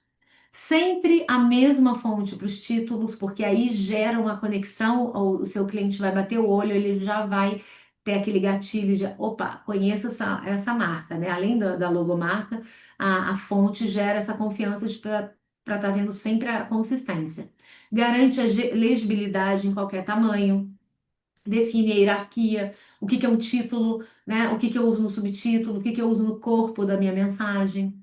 Sempre a mesma fonte para os títulos, porque aí gera uma conexão, o seu cliente vai bater o olho, ele já vai ter aquele gatilho de, opa, conheço essa marca, né? Além da logomarca, a fonte gera essa confiança para estar vendo sempre a consistência. Garante a legibilidade em qualquer tamanho, define a hierarquia, o que que é um título, né? O que que eu uso no subtítulo, o que que eu uso no corpo da minha mensagem.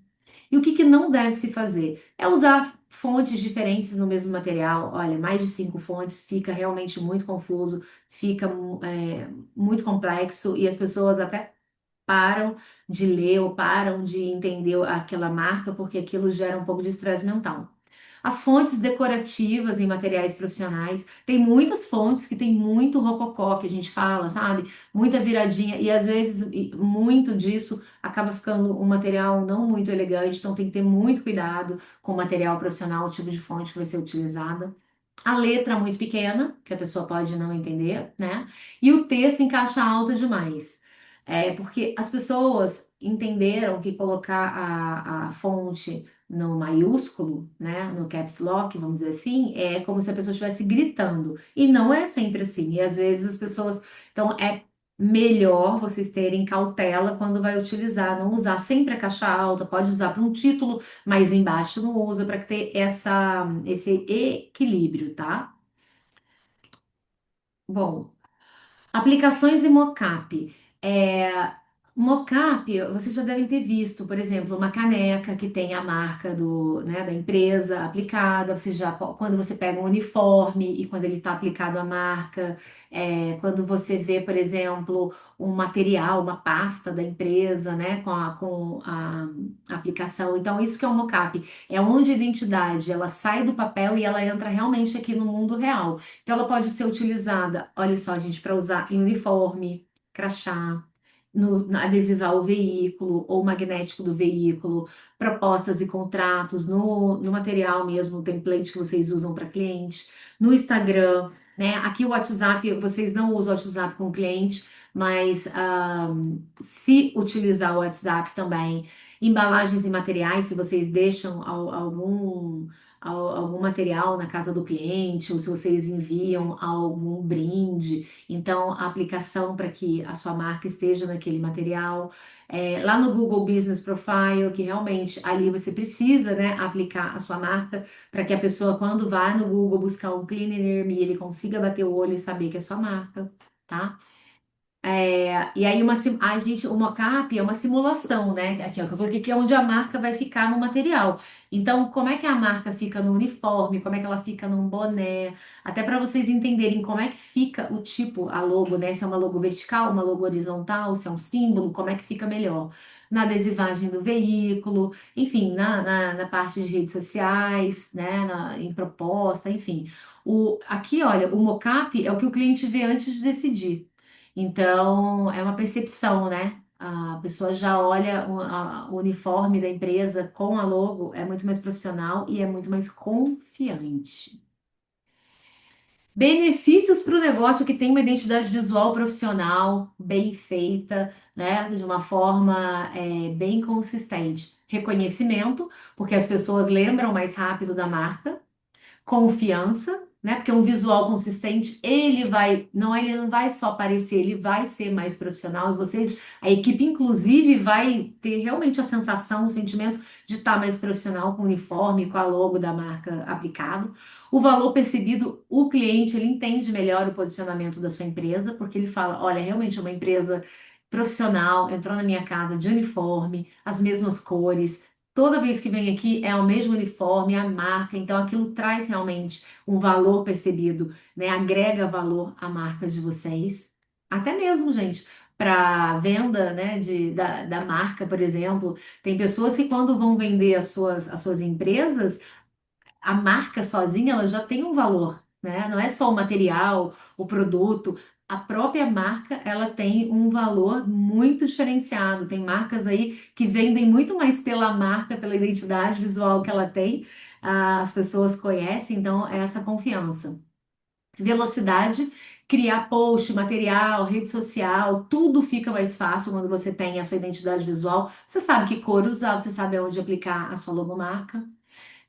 E o que que não deve se fazer? É usar fontes diferentes no mesmo material. Olha, mais de 5 fontes fica realmente muito confuso, fica muito complexo e as pessoas até param de ler ou param de entender aquela marca porque aquilo gera um pouco de estresse mental. As fontes decorativas em materiais profissionais, tem muitas fontes que tem muito rococó que a gente fala, sabe? Muita viradinha e às vezes muito disso acaba ficando um material não muito elegante, então tem que ter muito cuidado com o material profissional, o tipo de fonte que vai ser utilizada. A letra muito pequena, que a pessoa pode não entender, né? E o texto em caixa alta demais. Porque as pessoas entenderam que colocar a fonte no maiúsculo, né, no caps lock, vamos dizer assim, é como se a pessoa estivesse gritando. E não é sempre assim. E às vezes as pessoas. Então é melhor vocês terem cautela quando vai utilizar, não usar sempre a caixa alta, pode usar para um título, mas embaixo não usa para ter esse equilíbrio, tá? Bom. Aplicações e mockup. Mockup, vocês já devem ter visto, por exemplo, uma caneca que tem a marca da empresa aplicada. Quando você pega um uniforme e quando ele está aplicado a marca, quando você vê, por exemplo, um material, uma pasta da empresa, né, com a aplicação. Então, isso que é o mockup, é onde a identidade ela sai do papel e ela entra realmente aqui no mundo real. Então, ela pode ser utilizada, olha só, gente, para usar em uniforme, crachá, no adesivar o veículo ou magnético do veículo, propostas e contratos no material mesmo, o template que vocês usam para cliente, no Instagram, né? Aqui o WhatsApp, vocês não usam o WhatsApp com cliente, mas se utilizar o WhatsApp também, embalagens e materiais, se vocês deixam algum material na casa do cliente, ou se vocês enviam algum brinde, então a aplicação para que a sua marca esteja naquele material. Lá no Google Business Profile, que realmente ali você precisa, né, aplicar a sua marca para que a pessoa, quando vai no Google buscar um Clean Near Me, ele consiga bater o olho e saber que é sua marca, tá? E aí o mockup é uma simulação, né? Aqui, ó, que eu coloquei que é onde a marca vai ficar no material. Então, como é que a marca fica no uniforme, como é que ela fica num boné, até para vocês entenderem como é que fica o tipo, a logo, né? Se é uma logo vertical, uma logo horizontal, se é um símbolo, como é que fica melhor. Na adesivagem do veículo, enfim, na parte de redes sociais, né? Em proposta, enfim. Aqui, olha, o mockup é o que o cliente vê antes de decidir. Então, é uma percepção, né? A pessoa já olha o uniforme da empresa com a logo, é muito mais profissional e é muito mais confiante. Benefícios para o negócio que tem uma identidade visual profissional bem feita, né? De uma forma bem consistente. Reconhecimento, porque as pessoas lembram mais rápido da marca. Confiança, né? Porque um visual consistente, ele não vai só aparecer, ele vai ser mais profissional e vocês, a equipe inclusive vai ter realmente a sensação, o sentimento de estar mais profissional com o uniforme, com a logo da marca aplicado. O valor percebido, o cliente, ele entende melhor o posicionamento da sua empresa, porque ele fala, olha, realmente é uma empresa profissional, entrou na minha casa de uniforme, as mesmas cores, toda vez que vem aqui é o mesmo uniforme, a marca, então aquilo traz realmente um valor percebido, né? Agrega valor à marca de vocês. Até mesmo, gente, para venda, né, da marca, por exemplo, tem pessoas que quando vão vender as suas empresas, a marca sozinha ela já tem um valor, né? Não é só o material, o produto, a própria marca ela tem um valor muito diferenciado. Tem marcas aí que vendem muito mais pela marca, pela identidade visual que ela tem, as pessoas conhecem, então é essa confiança. Velocidade, criar post, material, rede social, tudo fica mais fácil quando você tem a sua identidade visual. Você sabe que cor usar, você sabe aonde aplicar a sua logomarca.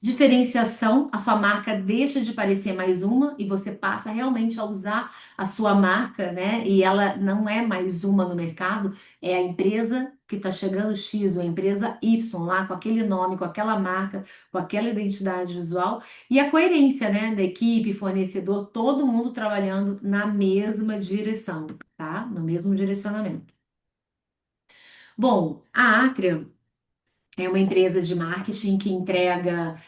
Diferenciação, a sua marca deixa de parecer mais uma e você passa realmente a usar a sua marca, né? E ela não é mais uma no mercado, é a empresa que está chegando X ou a empresa Y lá com aquele nome, com aquela marca, com aquela identidade visual e a coerência, né? Da equipe, fornecedor, todo mundo trabalhando na mesma direção, tá? No mesmo direcionamento. Bom, a Atria é uma empresa de marketing que entrega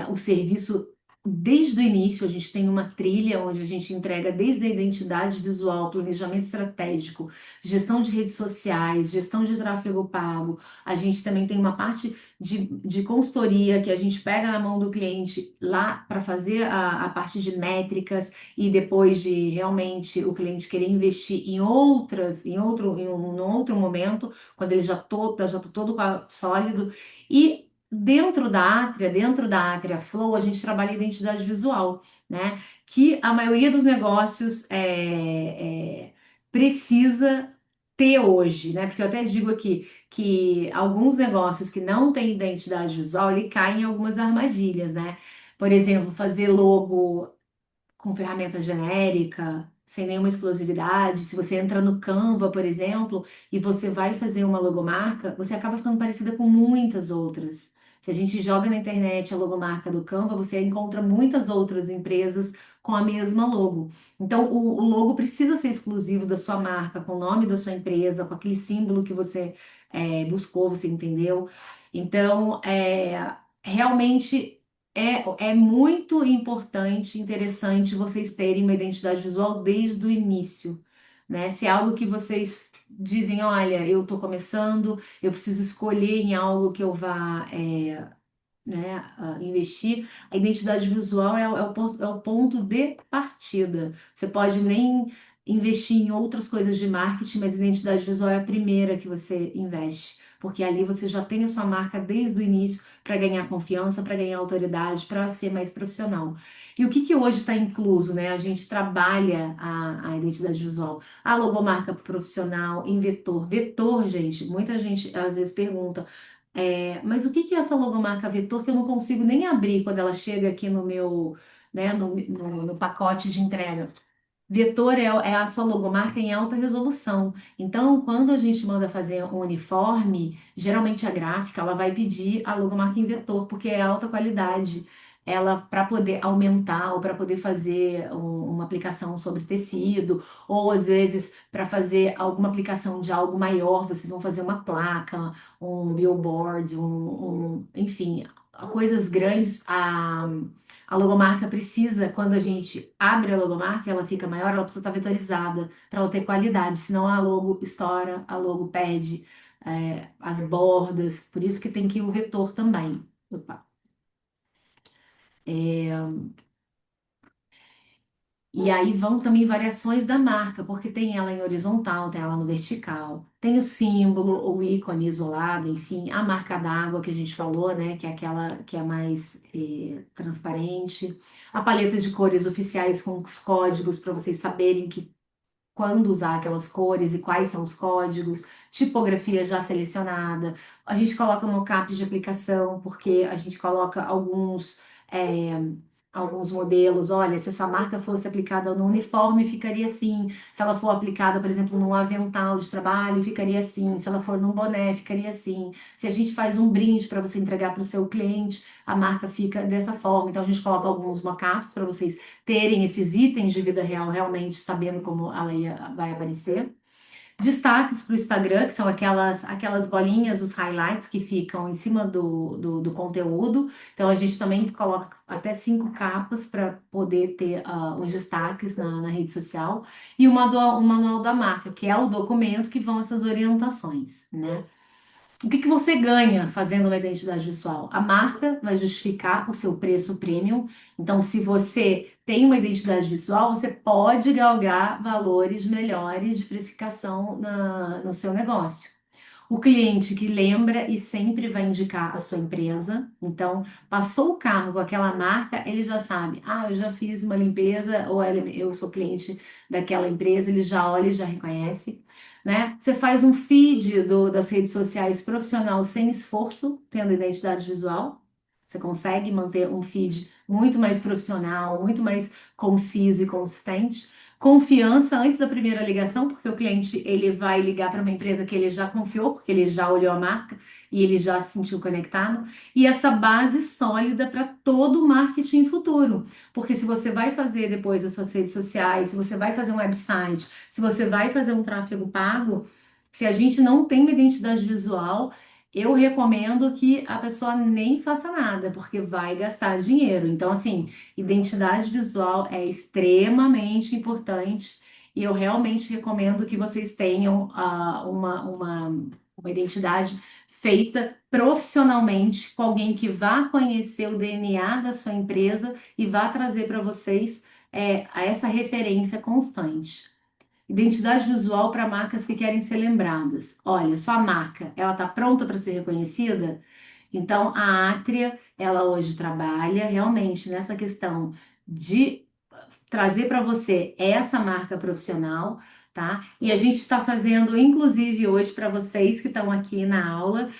o serviço desde o início. A gente tem uma trilha onde a gente entrega desde a identidade visual, planejamento estratégico, gestão de redes sociais, gestão de tráfego pago. A gente também tem uma parte de consultoria que a gente pega na mão do cliente lá para fazer a parte de métricas e depois de realmente o cliente querer investir em outro momento quando ele já tá todo sólido. E dentro da Atria Flow, a gente trabalha identidade visual, né? Que a maioria dos negócios precisa ter hoje, né? Porque eu até digo aqui que alguns negócios que não têm identidade visual, ele cai em algumas armadilhas, né? Por exemplo, fazer logo com ferramenta genérica, sem nenhuma exclusividade. Se você entra no Canva, por exemplo, e você vai fazer uma logomarca, você acaba ficando parecida com muitas outras. Se a gente joga na internet a logomarca do Canva, você encontra muitas outras empresas com a mesma logo. Então, o logo precisa ser exclusivo da sua marca, com o nome da sua empresa, com aquele símbolo que você buscou, você entendeu? Então, realmente. É muito importante, interessante vocês terem uma identidade visual desde o início, né? Se é algo que vocês dizem, olha, eu estou começando, eu preciso escolher em algo que eu vá, né, investir, a identidade visual é o ponto de partida. Você pode nem investir em outras coisas de marketing, mas a identidade visual é a primeira que você investe, porque ali você já tem a sua marca desde o início para ganhar confiança, para ganhar autoridade, para ser mais profissional. E o que que hoje está incluso, né? A gente trabalha a identidade visual, a logomarca profissional em vetor. Vetor, gente, muita gente às vezes pergunta. Mas o que que é essa logomarca vetor que eu não consigo nem abrir quando ela chega aqui no meu, né, no pacote de entrega? Vetor é a sua logomarca em alta resolução. Então, quando a gente manda fazer um uniforme, geralmente a gráfica ela vai pedir a logomarca em vetor, porque é alta qualidade. ela para poder aumentar ou para poder fazer uma aplicação sobre tecido, ou às vezes para fazer alguma aplicação de algo maior, vocês vão fazer uma placa, um billboard, enfim, coisas grandes. A logomarca precisa, quando a gente abre a logomarca, ela fica maior, ela precisa estar vetorizada para ela ter qualidade, senão a logo estoura, a logo perde as bordas, por isso que tem que ir o vetor também. Opa. E aí vão também variações da marca, porque tem ela em horizontal, tem ela no vertical, tem o símbolo, o ícone isolado, enfim, a marca d'água que a gente falou, né, que é aquela que é mais transparente, a paleta de cores oficiais com os códigos para vocês saberem que quando usar aquelas cores e quais são os códigos, tipografia já selecionada. A gente coloca mockup de aplicação, porque a gente coloca é, alguns modelos. Olha, se a sua marca fosse aplicada no uniforme, ficaria assim. Se ela for aplicada, por exemplo, num avental de trabalho, ficaria assim. Se ela for num boné, ficaria assim. Se a gente faz um brinde para você entregar para o seu cliente, a marca fica dessa forma. Então, a gente coloca alguns mockups para vocês terem esses itens de vida real realmente sabendo como ela vai aparecer. Destaques para o Instagram, que são aquelas bolinhas, os highlights que ficam em cima do conteúdo. Então a gente também coloca até 5 capas para poder ter os destaques na rede social. E o manual da marca, que é o documento que vão essas orientações, né? O que que você ganha fazendo uma identidade visual? A marca vai justificar o seu preço premium. Então, se você tem uma identidade visual, você pode galgar valores melhores de precificação no seu negócio. O cliente que lembra e sempre vai indicar a sua empresa. Então, passou o carro com aquela marca, ele já sabe. Ah, eu já fiz uma limpeza, ou eu sou cliente daquela empresa, ele já olha e já reconhece, né? Você faz um feed das redes sociais profissional sem esforço, tendo identidade visual. Você consegue manter um feed muito mais profissional, muito mais conciso e consistente. Confiança antes da primeira ligação, porque o cliente ele vai ligar para uma empresa que ele já confiou, porque ele já olhou a marca e ele já se sentiu conectado. E essa base sólida para todo o marketing futuro. Porque se você vai fazer depois as suas redes sociais, se você vai fazer um website, se você vai fazer um tráfego pago, se a gente não tem uma identidade visual, eu recomendo que a pessoa nem faça nada, porque vai gastar dinheiro. Então, assim, identidade visual é extremamente importante e eu realmente recomendo que vocês tenham uma identidade feita profissionalmente com alguém que vá conhecer o DNA da sua empresa e vá trazer para vocês essa referência constante. Identidade visual para marcas que querem ser lembradas. Olha, sua marca, ela está pronta para ser reconhecida? Então, a Atria, ela hoje trabalha realmente nessa questão de trazer para você essa marca profissional, tá? E a gente está fazendo, inclusive hoje, para vocês que estão aqui na aula,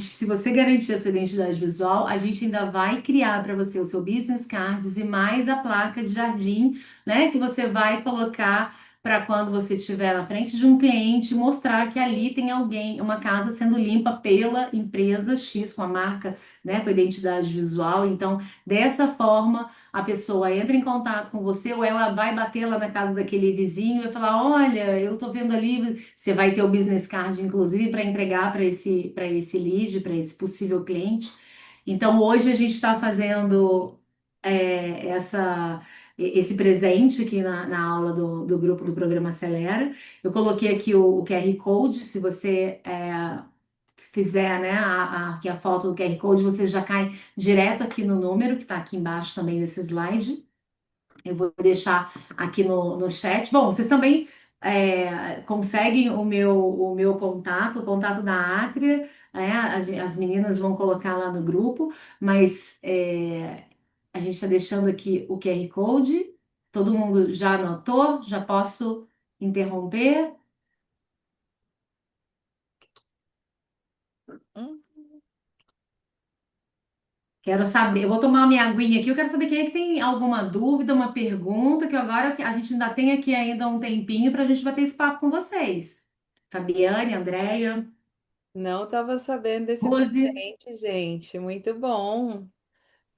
se você garantir a sua identidade visual, a gente ainda vai criar para você o seu business cards e mais a placa de jardim, né? Que você vai colocar para quando você estiver na frente de um cliente, mostrar que ali tem alguém, uma casa sendo limpa pela empresa X, com a marca, né, com a identidade visual. Então, dessa forma, a pessoa entra em contato com você ou ela vai bater lá na casa daquele vizinho e vai falar: Olha, eu tô vendo ali. Você vai ter o business card, inclusive, para entregar para esse lead, para esse possível cliente. Então, hoje a gente está fazendo esse presente aqui na aula do grupo do programa Acelera. Eu coloquei aqui o QR Code, se você fizer, né, aqui a foto do QR Code, você já cai direto aqui no número que está aqui embaixo também nesse slide. Eu vou deixar aqui no chat. Bom, vocês também conseguem o meu contato, o contato da Atria, as meninas vão colocar lá no grupo, mas a gente está deixando aqui o QR Code. Todo mundo já anotou? Já posso interromper? Hum, Quero saber, eu vou tomar uma minha aguinha aqui. Eu quero saber quem é que tem alguma dúvida, uma pergunta, que agora a gente ainda tem aqui ainda um tempinho para a gente bater esse papo com vocês. Fabiane, Andréia, Não estava sabendo desse Rose. presente, gente. Muito bom.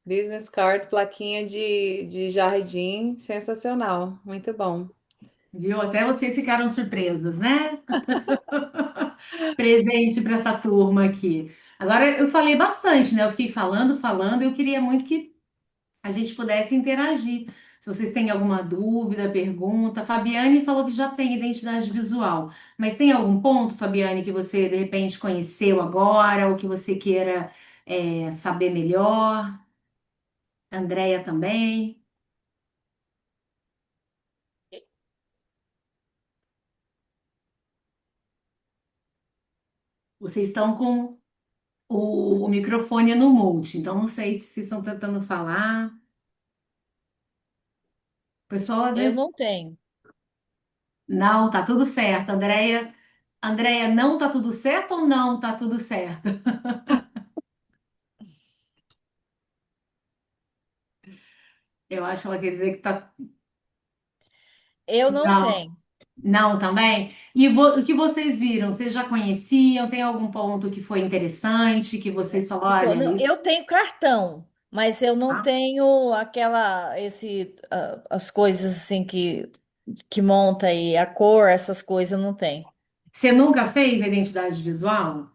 Business card, plaquinha de jardim, sensacional, muito bom. Viu? Até vocês ficaram surpresas, né? Presente para essa turma aqui. Agora, eu falei bastante, né? Eu fiquei falando, falando, eu queria muito que a gente pudesse interagir. Se vocês têm alguma dúvida, pergunta. Fabiane falou que já tem identidade visual, mas tem algum ponto, Fabiane, que você de repente conheceu agora ou que você queira saber melhor? Andréia também. Vocês estão com o microfone no mute, então não sei se vocês estão tentando falar. O pessoal às Eu vezes. não tenho. Não, tá tudo certo. Andréia, não tá tudo certo ou não tá tudo certo? Eu acho que ela quer dizer que tá. Eu não Não, tenho. não também. E o que vocês viram? Vocês já conheciam? Tem algum ponto que foi interessante, que vocês falaram, olha, isso. Eu tenho cartão, mas eu não Tá? tenho as coisas assim que monta aí, a cor, essas coisas eu não tenho. Você nunca fez a identidade visual?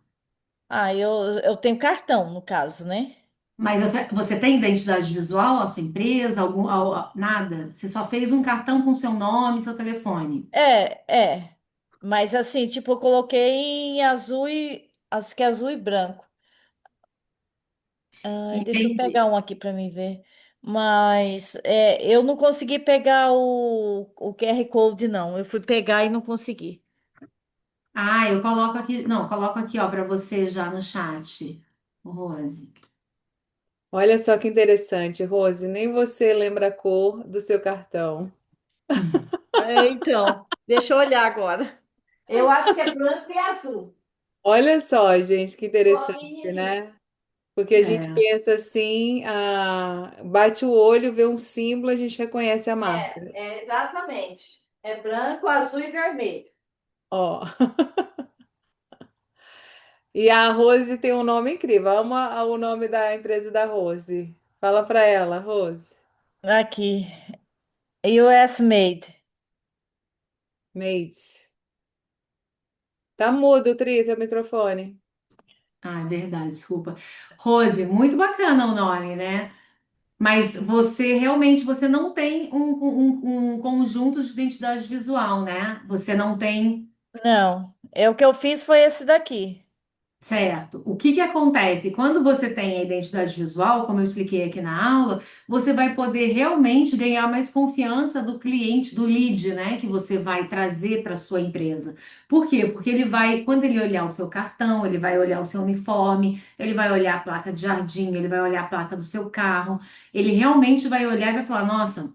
Ah, eu tenho cartão, no caso, né? Mas você tem identidade visual, a sua empresa, nada? Você só fez um cartão com seu nome, seu telefone. É. Mas assim, tipo, eu coloquei em azul acho que é azul e branco. Ai, deixa eu Entendi. pegar um aqui para mim ver. Mas eu não consegui pegar o QR Code, não. Eu fui pegar e não consegui. Ah, eu coloco aqui, não, coloco aqui, ó, para você já no chat, Rose. Olha só que interessante, Rose, nem você lembra a cor do seu cartão. Então, deixa eu olhar agora. Eu acho que é branco e azul. Olha só, gente, que Igual a interessante, minha ali. né? Porque a gente É. pensa assim, bate o olho, vê um símbolo, a gente reconhece a marca. Exatamente. É branco, azul e vermelho. Ó, e a Rose tem um nome incrível. Ama o nome da empresa da Rose. Fala pra ela, Rose. Aqui. US Made. Mates. Tá mudo, Tri, seu microfone. Ah, é verdade, desculpa. Rose, muito bacana o nome, né? Mas você realmente você não tem um conjunto de identidade visual, né? Você não tem. Não, o que eu fiz foi esse daqui. Certo. O que que acontece? Quando você tem a identidade visual, como eu expliquei aqui na aula, você vai poder realmente ganhar mais confiança do cliente, do lead, né, que você vai trazer para sua empresa. Por quê? Porque ele vai, quando ele olhar o seu cartão, ele vai olhar o seu uniforme, ele vai olhar a placa de jardim, ele vai olhar a placa do seu carro, ele realmente vai olhar e vai falar: nossa.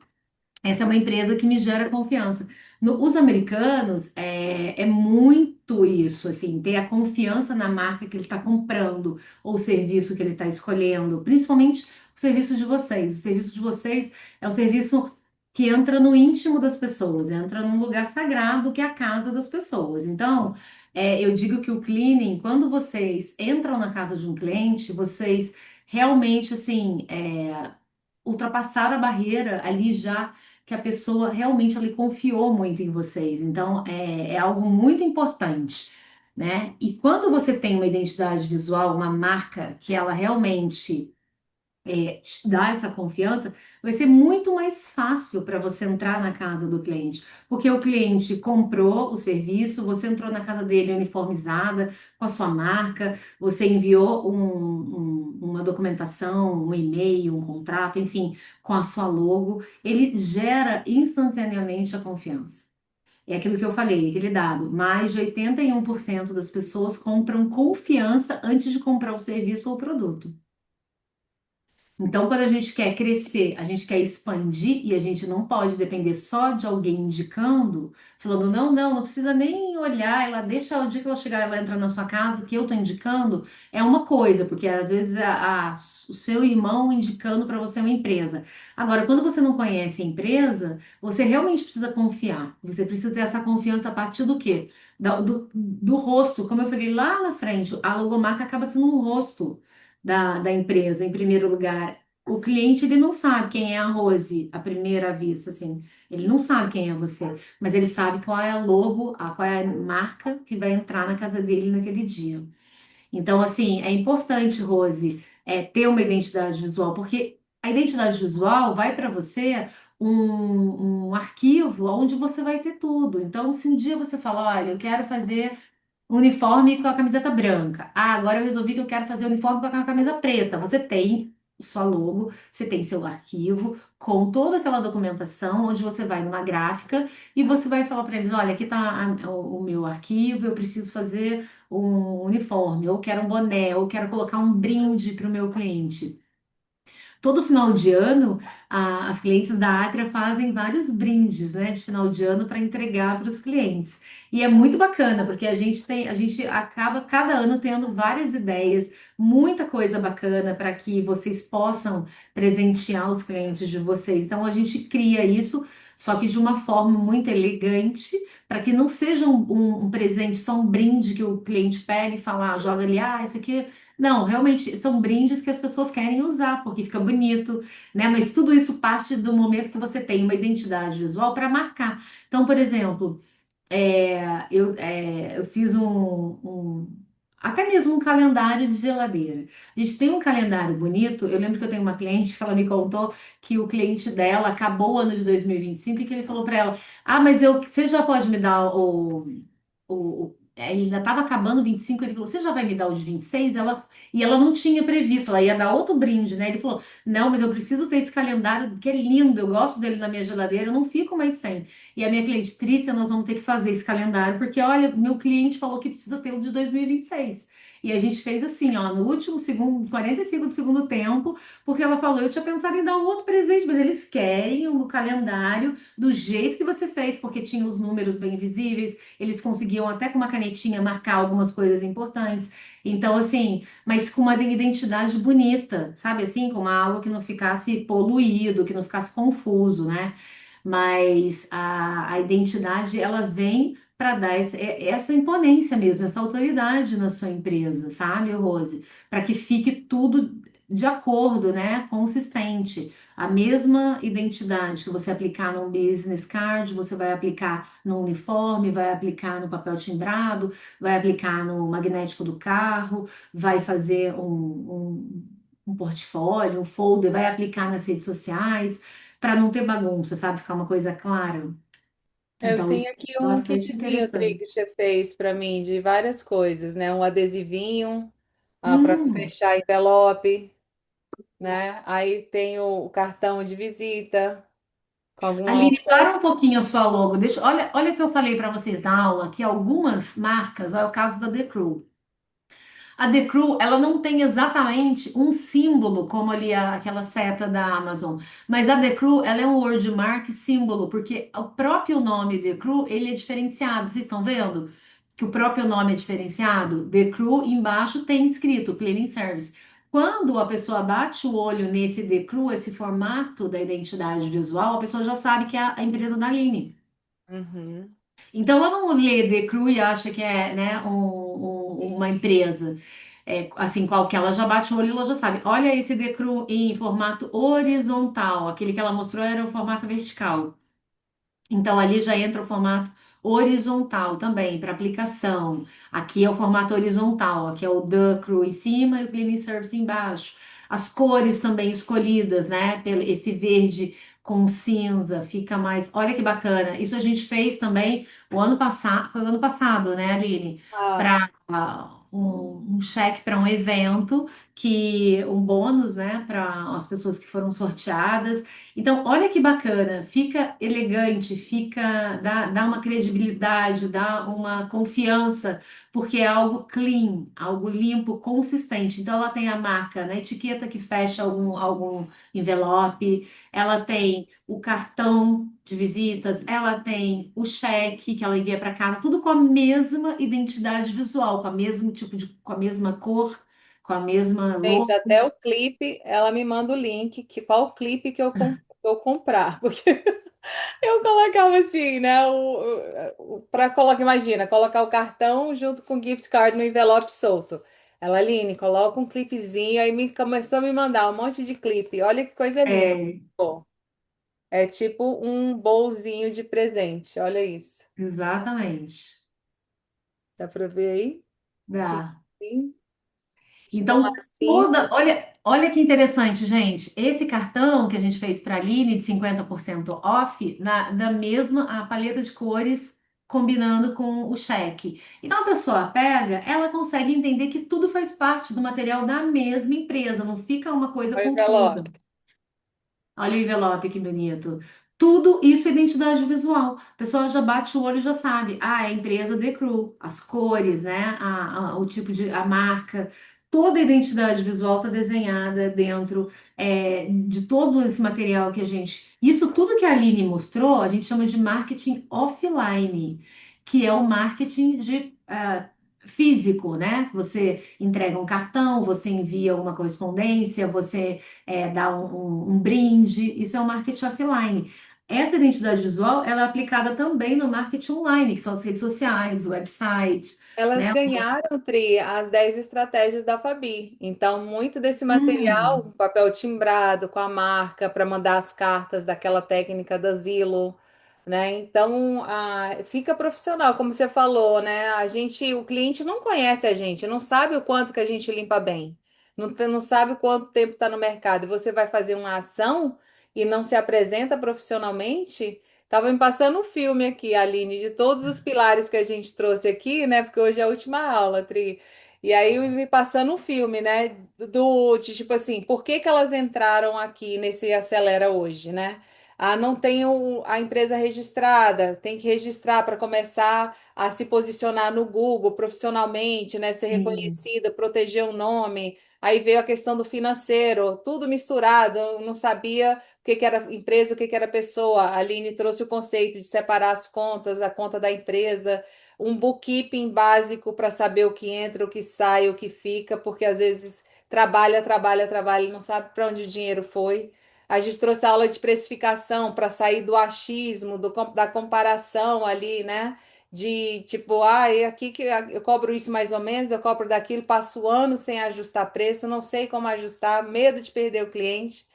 Essa é uma empresa que me gera confiança. Os americanos é muito isso, assim, ter a confiança na marca que ele está comprando ou o serviço que ele está escolhendo, principalmente o serviço de vocês. O serviço de vocês é o serviço que entra no íntimo das pessoas, entra num lugar sagrado que é a casa das pessoas. Então, eu digo que o cleaning, quando vocês entram na casa de um cliente, vocês realmente, assim, ultrapassaram a barreira ali já que a pessoa realmente ali confiou muito em vocês. Então, é algo muito importante, né? E quando você tem uma identidade visual, uma marca que ela realmente te dá essa confiança, vai ser muito mais fácil para você entrar na casa do cliente, porque o cliente comprou o serviço, você entrou na casa dele uniformizada, com a sua marca, você enviou uma documentação, um e-mail, um contrato, enfim, com a sua logo, ele gera instantaneamente a confiança. É aquilo que eu falei, aquele dado. Mais de 81% das pessoas compram confiança antes de comprar o serviço ou o produto. Então, quando a gente quer crescer, a gente quer expandir e a gente não pode depender só de alguém indicando, falando, não precisa nem olhar, ela deixa o dia que ela chegar, ela entra na sua casa, que eu tô indicando, é uma coisa, porque às vezes o seu irmão indicando para você uma empresa. Agora, quando você não conhece a empresa, você realmente precisa confiar. Você precisa ter essa confiança a partir do quê? Do rosto. Como eu falei lá na frente, a logomarca acaba sendo um rosto da empresa, em primeiro lugar. o cliente ele não sabe quem é a Rose à primeira vista, assim. Ele não sabe quem é você, mas ele sabe qual é a logo, qual é a marca que vai entrar na casa dele naquele dia. Então, assim, é importante, Rose, ter uma identidade visual, porque a identidade visual vai para você um arquivo onde você vai ter tudo. Então, se um dia você fala, olha, eu quero fazer um uniforme com a camiseta branca. Ah, agora eu resolvi que eu quero fazer uniforme com a camisa preta. Você tem sua logo, você tem seu arquivo com toda aquela documentação, onde você vai numa gráfica e você vai falar para eles: olha, aqui está o meu arquivo, eu preciso fazer um uniforme, ou quero um boné, ou quero colocar um brinde para o meu cliente. Todo final de ano, as clientes da Atria fazem vários brindes, né, de final de ano para entregar para os clientes. E é muito bacana, porque a gente acaba cada ano tendo várias ideias, muita coisa bacana para que vocês possam presentear os clientes de vocês. Então a gente cria isso, só que de uma forma muito elegante, para que não seja um presente, só um brinde que o cliente pega e fala, joga ali, isso aqui não, realmente são brindes que as pessoas querem usar porque fica bonito, né? Mas tudo isso parte do momento que você tem uma identidade visual para marcar. Então, por exemplo, eu fiz até mesmo um calendário de geladeira. A gente tem um calendário bonito. Eu lembro que eu tenho uma cliente que ela me contou que o cliente dela acabou o ano de 2025 e que ele falou para ela: Ah, mas você já pode me dar ele ainda estava acabando o 25, ele falou: Você já vai me dar o de 26? E ela não tinha previsto, ela ia dar outro brinde, né? Ele falou: Não, mas eu preciso ter esse calendário que é lindo, eu gosto dele na minha geladeira, eu não fico mais sem. E a minha cliente, Trícia, nós vamos ter que fazer esse calendário, porque olha, meu cliente falou que precisa ter o de 2026. E a gente fez assim, ó, no último segundo, 45 do segundo tempo, porque ela falou: Eu tinha pensado em dar um outro presente, mas eles querem o calendário do jeito que você fez, porque tinha os números bem visíveis, eles conseguiam até com uma canetinha marcar algumas coisas importantes. Então, assim, mas com uma identidade bonita, sabe assim? Com algo que não ficasse poluído, que não ficasse confuso, né? Mas a identidade, ela vem para dar essa imponência mesmo, essa autoridade na sua empresa, sabe, Rose? Para que fique tudo de acordo, né? Consistente. A mesma identidade que você aplicar num business card, você vai aplicar no uniforme, vai aplicar no papel timbrado, vai aplicar no magnético do carro, vai fazer um portfólio, um folder, vai aplicar nas redes sociais, para não ter bagunça, sabe? Ficar uma coisa clara. Eu Então, tenho isso aqui é um bastante kitzinho, Tri, que interessante. você fez para mim de várias coisas, né? Um adesivinho, para Hum. fechar envelope, né? Aí tem o cartão de visita com alguma Aline, oferta. para um pouquinho a sua logo. Olha o que eu falei para vocês na aula, que algumas marcas, olha o caso da The Crew. A The Crew, ela não tem exatamente um símbolo como ali aquela seta da Amazon, mas a The Crew, ela é um wordmark símbolo, porque o próprio nome The Crew, ele é diferenciado. Vocês estão vendo que o próprio nome é diferenciado? The Crew, embaixo tem escrito Cleaning Service. Quando a pessoa bate o olho nesse The Crew, esse formato da identidade visual, a pessoa já sabe que é a empresa da Aline. Uhum. Então, ela não lê The Crew e acha que é, né, uma empresa assim qualquer. Ela já bate o olho e ela já sabe. Olha esse The Crew em formato horizontal. Aquele que ela mostrou era o formato vertical. Então, ali já entra o formato horizontal também para aplicação. Aqui é o formato horizontal. Aqui é o The Crew em cima e o Cleaning Service embaixo. As cores também escolhidas, né? Esse verde com cinza fica mais. Olha que bacana. Isso a gente fez também o ano passado. Foi o ano passado, né, Aline? Ah, Para um cheque para um evento que um bônus, né, para as pessoas que foram sorteadas. Então, olha que bacana, fica elegante, dá uma credibilidade, dá uma confiança, porque é algo clean, algo limpo, consistente. Então, ela tem a marca na etiqueta que fecha algum envelope, ela tem o cartão de visitas, ela tem o cheque que ela envia para casa, tudo com a mesma identidade visual, com a mesma cor, com a mesma gente, logo. até o clipe, ela me manda o link, que qual clipe que eu comprar, porque eu colocava assim, né? Para colocar, imagina, colocar o cartão junto com o gift card no envelope solto. Ela, Aline, coloca um clipezinho, aí me começou a me mandar um monte de clipe. Olha que coisa linda. É, Pô, é tipo um bolzinho de presente. Olha isso. exatamente. Dá para ver aí? Dá. Sim. Tipo um Então, lacinho. olha que interessante, gente. Esse cartão que a gente fez para a Aline de 50% off, da mesma a paleta de cores combinando com o cheque. Então a pessoa pega, ela consegue entender que tudo faz parte do material da mesma empresa, não fica uma coisa Olha o confusa. envelope. Olha o envelope, que bonito. Tudo isso é identidade visual. O pessoal já bate o olho e já sabe. Ah, é a empresa The Crew, as cores, né? O tipo de, a marca. Toda a identidade visual está desenhada dentro de todo esse material que a gente. Isso tudo que a Aline mostrou, a gente chama de marketing offline, que é o marketing físico, né? Você entrega um cartão, você envia uma correspondência, você dar um brinde, isso é o marketing offline. Essa identidade visual, ela é aplicada também no marketing online, que são as redes sociais, websites, Elas né? ganharam, Tri, as 10 estratégias da Fabi. Então, muito desse material, Hum, papel timbrado com a marca para mandar as cartas daquela técnica da Zillow, né? Então, fica profissional, como você falou, né? O cliente não conhece a gente, não sabe o quanto que a gente limpa bem, não sabe quanto tempo está no mercado. E você vai fazer uma ação e não se apresenta profissionalmente. Tava me passando um filme aqui, Aline, de todos os pilares que a gente trouxe aqui, né? Porque hoje é a última aula, Tri. E aí me passando um filme, né? De tipo assim, por que que elas entraram aqui nesse Acelera hoje, né? Ah, não tem a empresa registrada, tem que registrar para começar a se posicionar no Google profissionalmente, né? Ser sim, reconhecida, proteger o nome. Aí veio a questão do financeiro, tudo misturado, eu não sabia que era empresa, o que que era pessoa. A Aline trouxe o conceito de separar as contas, a conta da empresa, um bookkeeping básico para saber o que entra, o que sai, o que fica, porque às vezes trabalha e não sabe para onde o dinheiro foi. A gente trouxe a aula de precificação para sair do achismo, da comparação ali, né? De tipo, é aqui que eu cobro isso mais ou menos, eu cobro daquilo, passo o ano sem ajustar preço, não sei como ajustar, medo de perder o cliente,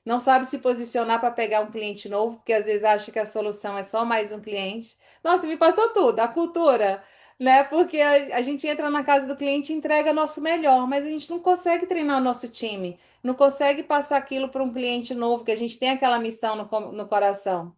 não sabe se posicionar para pegar um cliente novo, porque às vezes acha que a solução é só mais um cliente. Nossa, me passou tudo, a cultura, né? Porque a gente entra na casa do cliente e entrega nosso melhor, mas a gente não consegue treinar o nosso time, não consegue passar aquilo para um cliente novo, que a gente tem aquela missão no coração,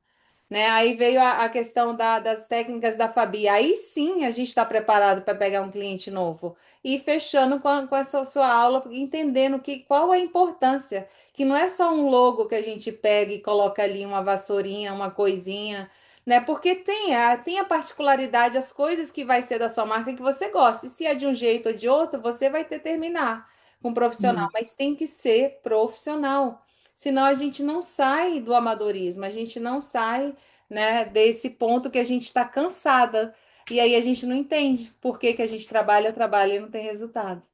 né? Aí veio a questão das técnicas da Fabi. Aí sim a gente está preparado para pegar um cliente novo. E fechando com essa sua aula, entendendo qual a importância, que não é só um logo que a gente pega e coloca ali uma vassourinha, uma coisinha, né? Porque tem a particularidade, as coisas que vai ser da sua marca que você gosta. E se é de um jeito ou de outro, você vai terminar com um profissional, isso. mas tem que ser profissional. Senão a gente não sai do amadorismo, a gente não sai, né, desse ponto que a gente está cansada. E aí a gente não entende por que que a gente trabalha e não tem resultado.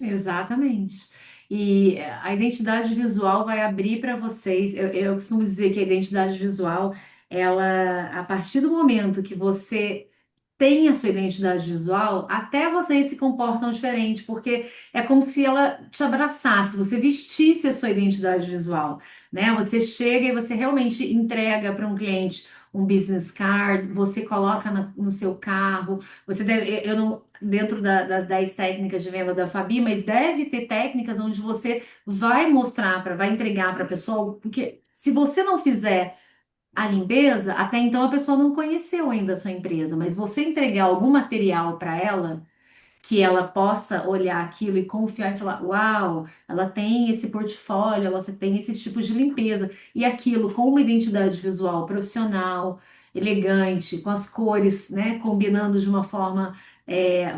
Exatamente. E a identidade visual vai abrir para vocês. Eu costumo dizer que a identidade visual, ela, a partir do momento que você tem a sua identidade visual, até vocês se comportam diferente, porque é como se ela te abraçasse, você vestisse a sua identidade visual, né? Você chega e você realmente entrega para um cliente um business card, você coloca no seu carro, você deve, eu não, dentro das 10 técnicas de venda da Fabi, mas deve ter técnicas onde você vai mostrar, vai entregar para a pessoa, porque se você não fizer a limpeza, até então a pessoa não conheceu ainda a sua empresa, mas você entregar algum material para ela, que ela possa olhar aquilo e confiar e falar: Uau, ela tem esse portfólio, ela tem esse tipo de limpeza, e aquilo com uma identidade visual profissional, elegante, com as cores, né, combinando de uma forma.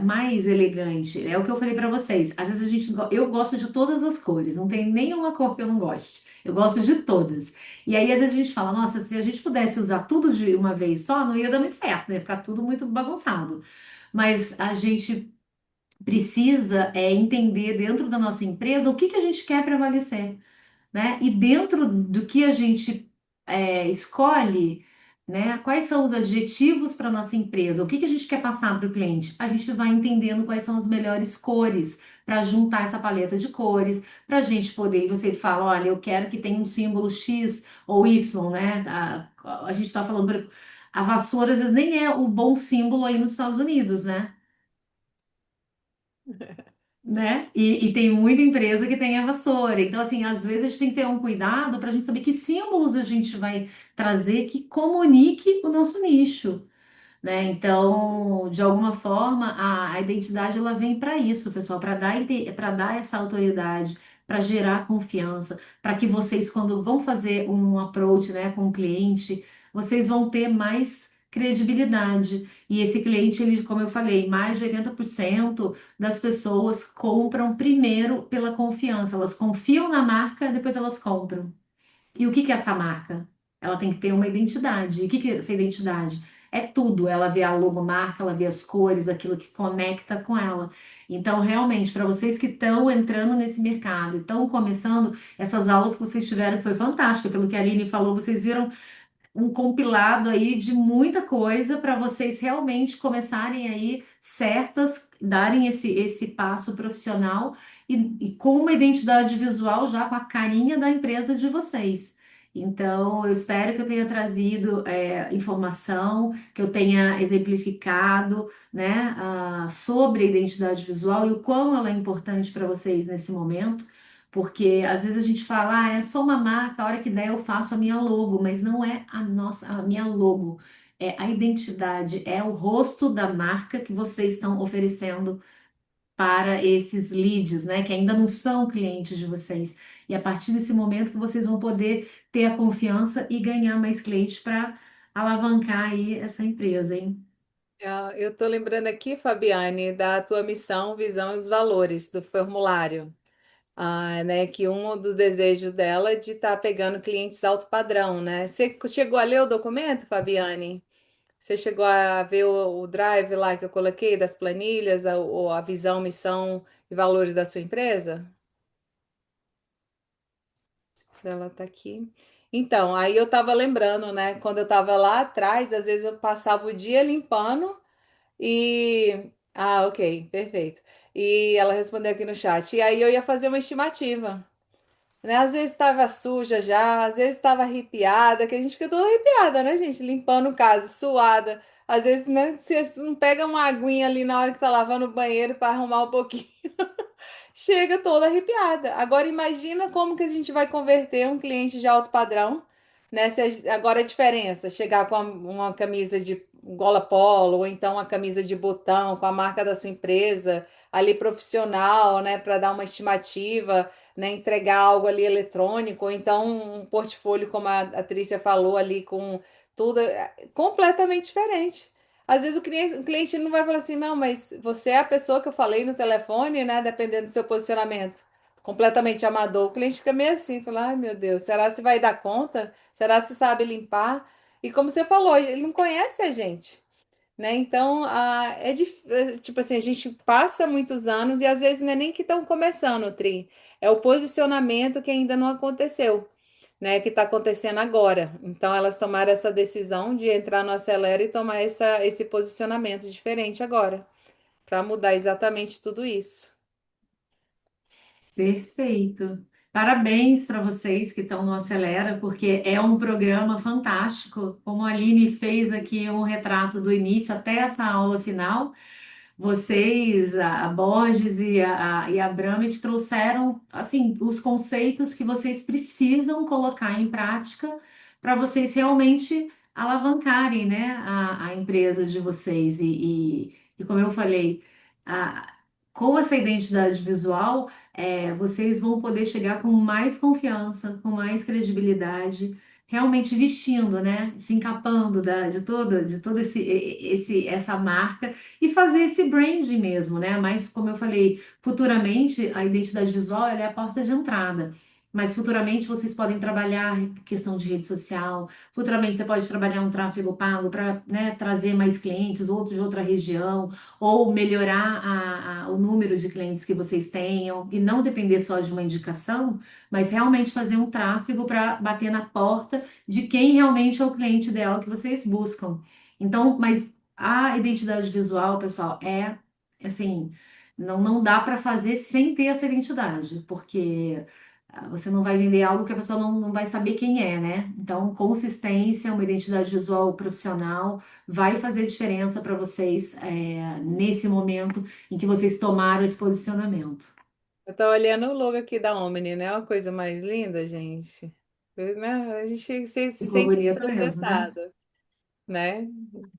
Mais elegante. É o que eu falei para vocês. Às vezes eu gosto de todas as cores, não tem nenhuma cor que eu não goste. Eu gosto de todas. E aí, às vezes, a gente fala, nossa, se a gente pudesse usar tudo de uma vez só, não ia dar muito certo, ia ficar tudo muito bagunçado. Mas a gente precisa entender dentro da nossa empresa o que que a gente quer prevalecer, né? E dentro do que a gente escolhe, né? Quais são os adjetivos para nossa empresa? O que que a gente quer passar para o cliente? A gente vai entendendo quais são as melhores cores para juntar essa paleta de cores, para a gente poder, você fala, olha, eu quero que tenha um símbolo X ou Y, né? A gente está falando, por exemplo, a vassoura às vezes nem é o bom símbolo aí nos Estados Unidos, né? Né? E tem muita empresa que tem a vassoura. Então, assim, às vezes a gente tem que ter um cuidado para a gente saber que símbolos a gente vai trazer que comunique o nosso nicho, né? Então, de alguma forma, a identidade ela vem para isso, pessoal, para dar essa autoridade, para gerar confiança, para que vocês, quando vão fazer um approach, né, com o cliente, vocês vão ter mais credibilidade. E esse cliente, ele, como eu falei, mais de 80% das pessoas compram primeiro pela confiança. Elas confiam na marca, depois elas compram. E o que que é essa marca? Ela tem que ter uma identidade. E o que que é essa identidade? É tudo. Ela vê a logomarca, ela vê as cores, aquilo que conecta com ela. Então, realmente, para vocês que estão entrando nesse mercado e estão começando, essas aulas que vocês tiveram foi fantástica. Pelo que a Aline falou, vocês viram um compilado aí de muita coisa para vocês realmente começarem aí certas, darem esse passo profissional e com uma identidade visual já com a carinha da empresa de vocês. Então, eu espero que eu tenha trazido informação, que eu tenha exemplificado, né, sobre a identidade visual e o quão ela é importante para vocês nesse momento. Porque às vezes a gente fala, é só uma marca, a hora que der eu faço a minha logo, mas não é a minha logo, é a identidade, é o rosto da marca que vocês estão oferecendo para esses leads, né, que ainda não são clientes de vocês. E a partir desse momento que vocês vão poder ter a confiança e ganhar mais clientes para alavancar aí essa empresa, hein? Eu estou lembrando aqui, Fabiane, da tua missão, visão e os valores do formulário. Né, que um dos desejos dela é de estar pegando clientes alto padrão, né? Você chegou a ler o documento, Fabiane? Você chegou a ver o drive lá que eu coloquei das planilhas, a visão, missão e valores da sua empresa? Ela tá aqui. Então, aí eu tava lembrando, né? Quando eu tava lá atrás, às vezes eu passava o dia limpando e. Ah, ok, perfeito. E ela respondeu aqui no chat. E aí eu ia fazer uma estimativa, né? Às vezes estava suja já, às vezes estava arrepiada, que a gente fica toda arrepiada, né, gente? Limpando casa, suada. Às vezes, né, você não pega uma aguinha ali na hora que tá lavando o banheiro para arrumar um pouquinho, chega toda arrepiada. Agora imagina como que a gente vai converter um cliente de alto padrão, né? Agora a diferença, chegar com uma camisa de gola polo, ou então uma camisa de botão com a marca da sua empresa, ali profissional, né, para dar uma estimativa, né, entregar algo ali eletrônico, ou então um portfólio, como a Trícia falou ali, com tudo completamente diferente. Às vezes o cliente não vai falar assim, não, mas você é a pessoa que eu falei no telefone, né? Dependendo do seu posicionamento. Completamente amador. O cliente fica meio assim, fala, ai meu Deus, será que você vai dar conta? Será que você sabe limpar? E como você falou, ele não conhece a gente, né? Então, tipo assim, a gente passa muitos anos e às vezes não é nem que estão começando, Tri. É o posicionamento que ainda não aconteceu, né, que está acontecendo agora. Então, elas tomaram essa decisão de entrar no Acelera e tomar esse posicionamento diferente agora, para mudar exatamente tudo isso. Perfeito. Parabéns para vocês que estão no Acelera, porque é um programa fantástico. Como a Aline fez aqui um retrato do início até essa aula final, vocês, a Borges e a Abramit trouxeram assim os conceitos que vocês precisam colocar em prática para vocês realmente alavancarem, né, a empresa de vocês. E como eu falei, a- com essa identidade visual, vocês vão poder chegar com mais confiança, com mais credibilidade realmente vestindo, né? Se encapando de todo essa marca e fazer esse brand mesmo, né? Mas, como eu falei, futuramente a identidade visual ela é a porta de entrada. mas futuramente vocês podem trabalhar questão de rede social, futuramente você pode trabalhar um tráfego pago para, né, trazer mais clientes, outros de outra região, ou melhorar o número de clientes que vocês tenham, e não depender só de uma indicação, mas realmente fazer um tráfego para bater na porta de quem realmente é o cliente ideal que vocês buscam. Então, mas a identidade visual, pessoal, é assim, não dá para fazer sem ter essa identidade, porque você não vai vender algo que a pessoa não vai saber quem é, né? Então, consistência, uma identidade visual profissional vai fazer diferença para vocês, nesse momento em que vocês tomaram esse posicionamento. Eu tô olhando o logo aqui da Omni, né? Uma coisa mais linda, gente. Pois, né? A gente se Ficou sente bonito mesmo, né? representado, né?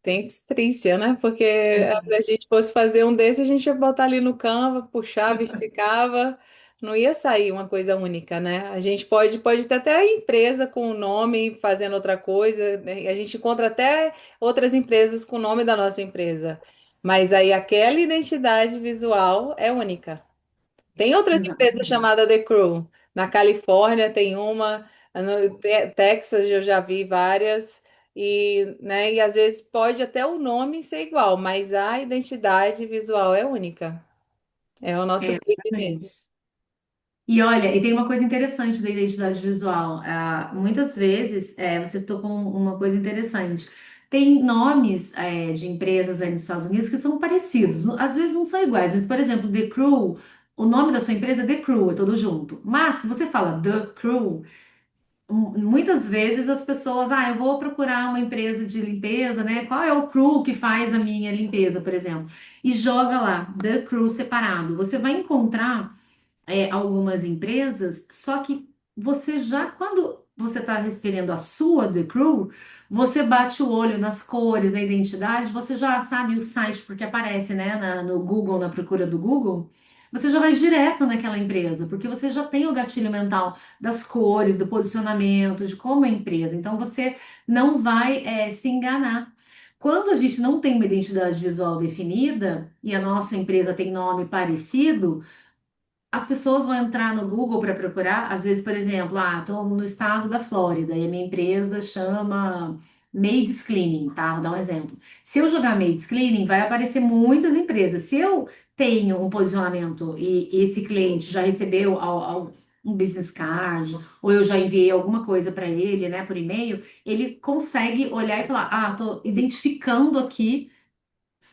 Tem Trícia, né? Porque É, se a gente fosse fazer um desse, a gente ia botar ali no Canva, puxava, esticava, não ia sair uma coisa única, né? A gente pode ter até a empresa com o nome fazendo outra coisa, né? E a gente encontra até outras empresas com o nome da nossa empresa. Mas aí aquela identidade visual é única. Tem outras empresas exatamente. chamadas The Crew. Na Califórnia tem uma, no Texas eu já vi várias, e, né, e às vezes pode até o nome ser igual, mas a identidade visual é única. É o nosso clipe mesmo. Exatamente. E olha, e tem uma coisa interessante da identidade visual. Muitas vezes, você tocou uma coisa interessante. Tem nomes, de empresas aí nos Estados Unidos que são parecidos. Às vezes não são iguais, mas, por exemplo, The Crew, o nome da sua empresa é The Crew, é todo junto. Mas, se você fala The Crew, muitas vezes as pessoas, eu vou procurar uma empresa de limpeza, né? Qual é o crew que faz a minha limpeza, por exemplo? E joga lá, The Crew separado. Você vai encontrar algumas empresas, só que você já, quando você está referindo a sua The Crew, você bate o olho nas cores, na identidade, você já sabe o site, porque aparece, né, no Google, na procura do Google. Você já vai direto naquela empresa, porque você já tem o gatilho mental das cores, do posicionamento, de como é a empresa. Então você não vai, se enganar. Quando a gente não tem uma identidade visual definida e a nossa empresa tem nome parecido, as pessoas vão entrar no Google para procurar, às vezes, por exemplo, estou no estado da Flórida e a minha empresa chama Maids Cleaning, tá? Vou dar um exemplo. Se eu jogar Maids Cleaning, vai aparecer muitas empresas. Se eu tenho um posicionamento e esse cliente já recebeu um business card, ou eu já enviei alguma coisa para ele, né, por e-mail, ele consegue olhar e falar: estou identificando aqui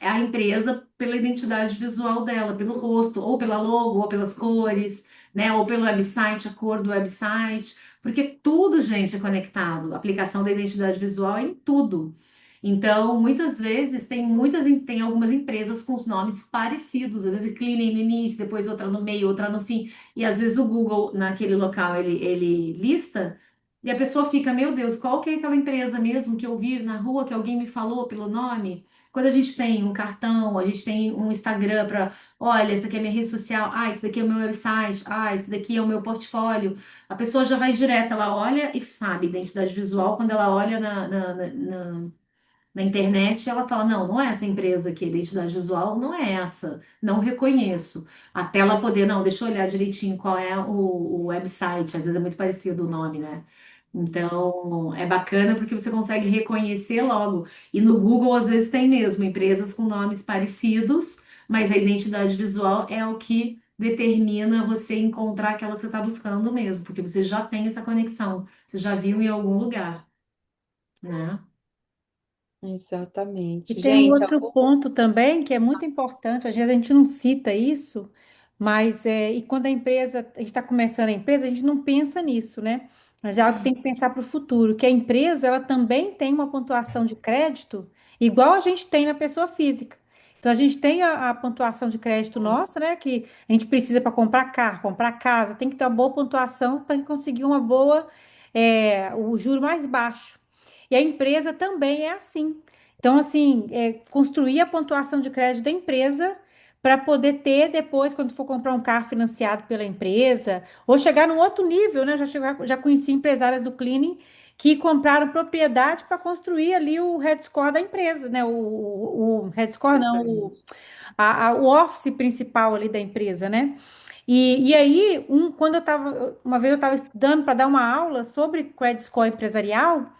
a empresa pela identidade visual dela, pelo rosto, ou pela logo, ou pelas cores, né? Ou pelo website, a cor do website, porque tudo, gente, é conectado. A aplicação da identidade visual é em tudo. Então, muitas vezes tem algumas empresas com os nomes parecidos, às vezes Cleaning no início, depois outra no meio, outra no fim, e às vezes o Google naquele local ele lista e a pessoa fica, meu Deus, qual que é aquela empresa mesmo que eu vi na rua que alguém me falou pelo nome? Quando a gente tem um cartão, a gente tem um Instagram para, olha, essa aqui é minha rede social, esse daqui é o meu website, esse daqui é o meu portfólio, a pessoa já vai direto, ela olha e sabe, identidade visual, quando ela olha na internet, ela fala, não é essa empresa aqui, a identidade visual não é essa, não reconheço. Até ela poder, não, deixa eu olhar direitinho qual é o website, às vezes é muito parecido o nome, né? Então, é bacana porque você consegue reconhecer logo. E no Google, às vezes, tem mesmo empresas com nomes parecidos, mas a identidade visual é o que determina você encontrar aquela que você está buscando mesmo, porque você já tem essa conexão, você já viu em algum lugar, né? E Exatamente. tem um Gente, outro ponto também que é muito importante, às vezes a gente não cita isso, mas e quando a gente está começando a empresa, a gente não pensa nisso, né? Mas é algo que tem que pensar para o futuro, que a empresa ela também tem uma pontuação de crédito igual a gente tem na pessoa física. Então a gente tem a pontuação de crédito nossa, né? Que a gente precisa para comprar carro, comprar casa, tem que ter uma boa pontuação para conseguir uma boa, o juro mais baixo. E a empresa também é assim. Então, assim, construir a pontuação de crédito da empresa para poder ter depois, quando for comprar um carro financiado pela empresa, ou chegar num outro nível, né? Já conheci empresárias do cleaning que compraram propriedade para construir ali o head score da empresa, né? O head score, não, Exatamente. o office principal ali da empresa, né? E aí, quando uma vez eu estava estudando para dar uma aula sobre credit score empresarial,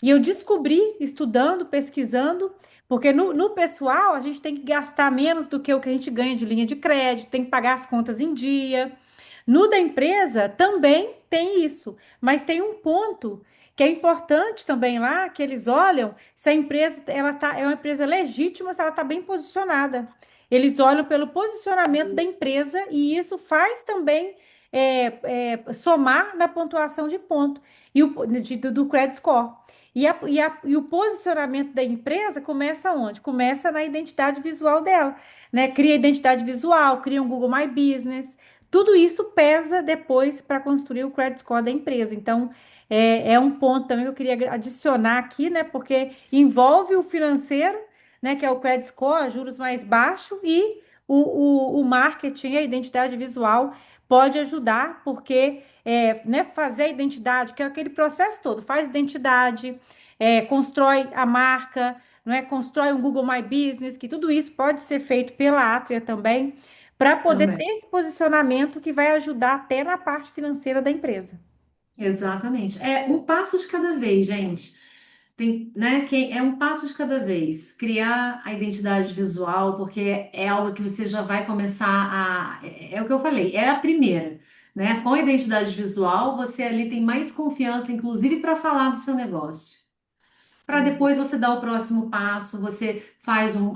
e eu descobri, estudando, pesquisando, porque no pessoal a gente tem que gastar menos do que o que a gente ganha de linha de crédito, tem que pagar as contas em dia. No da empresa também tem isso, mas tem um ponto que é importante também lá, que eles olham se a empresa é uma empresa legítima, se ela está bem posicionada. Eles olham pelo posicionamento da empresa e isso faz também somar na pontuação de ponto do credit score. E o posicionamento da empresa começa onde? Começa na identidade visual dela, né? Cria identidade visual, cria um Google My Business. Tudo isso pesa depois para construir o credit score da empresa. Então, é um ponto também que eu queria adicionar aqui, né? Porque envolve o financeiro, né? Que é o credit score, juros mais baixos, e o marketing, a identidade visual pode ajudar, porque né, fazer a identidade, que é aquele processo todo, faz identidade, constrói a marca, não é? Constrói um Google My Business, que tudo isso pode ser feito pela Atria também, para poder ter Também. esse posicionamento que vai ajudar até na parte financeira da empresa. Exatamente. É um passo de cada vez, gente. Tem, né, é um passo de cada vez. Criar a identidade visual, porque é algo que você já vai começar é o que eu falei, é a primeira, né? Com a identidade visual, você ali tem mais confiança, inclusive para falar do seu negócio. Para Uhum. depois você dar o próximo passo, você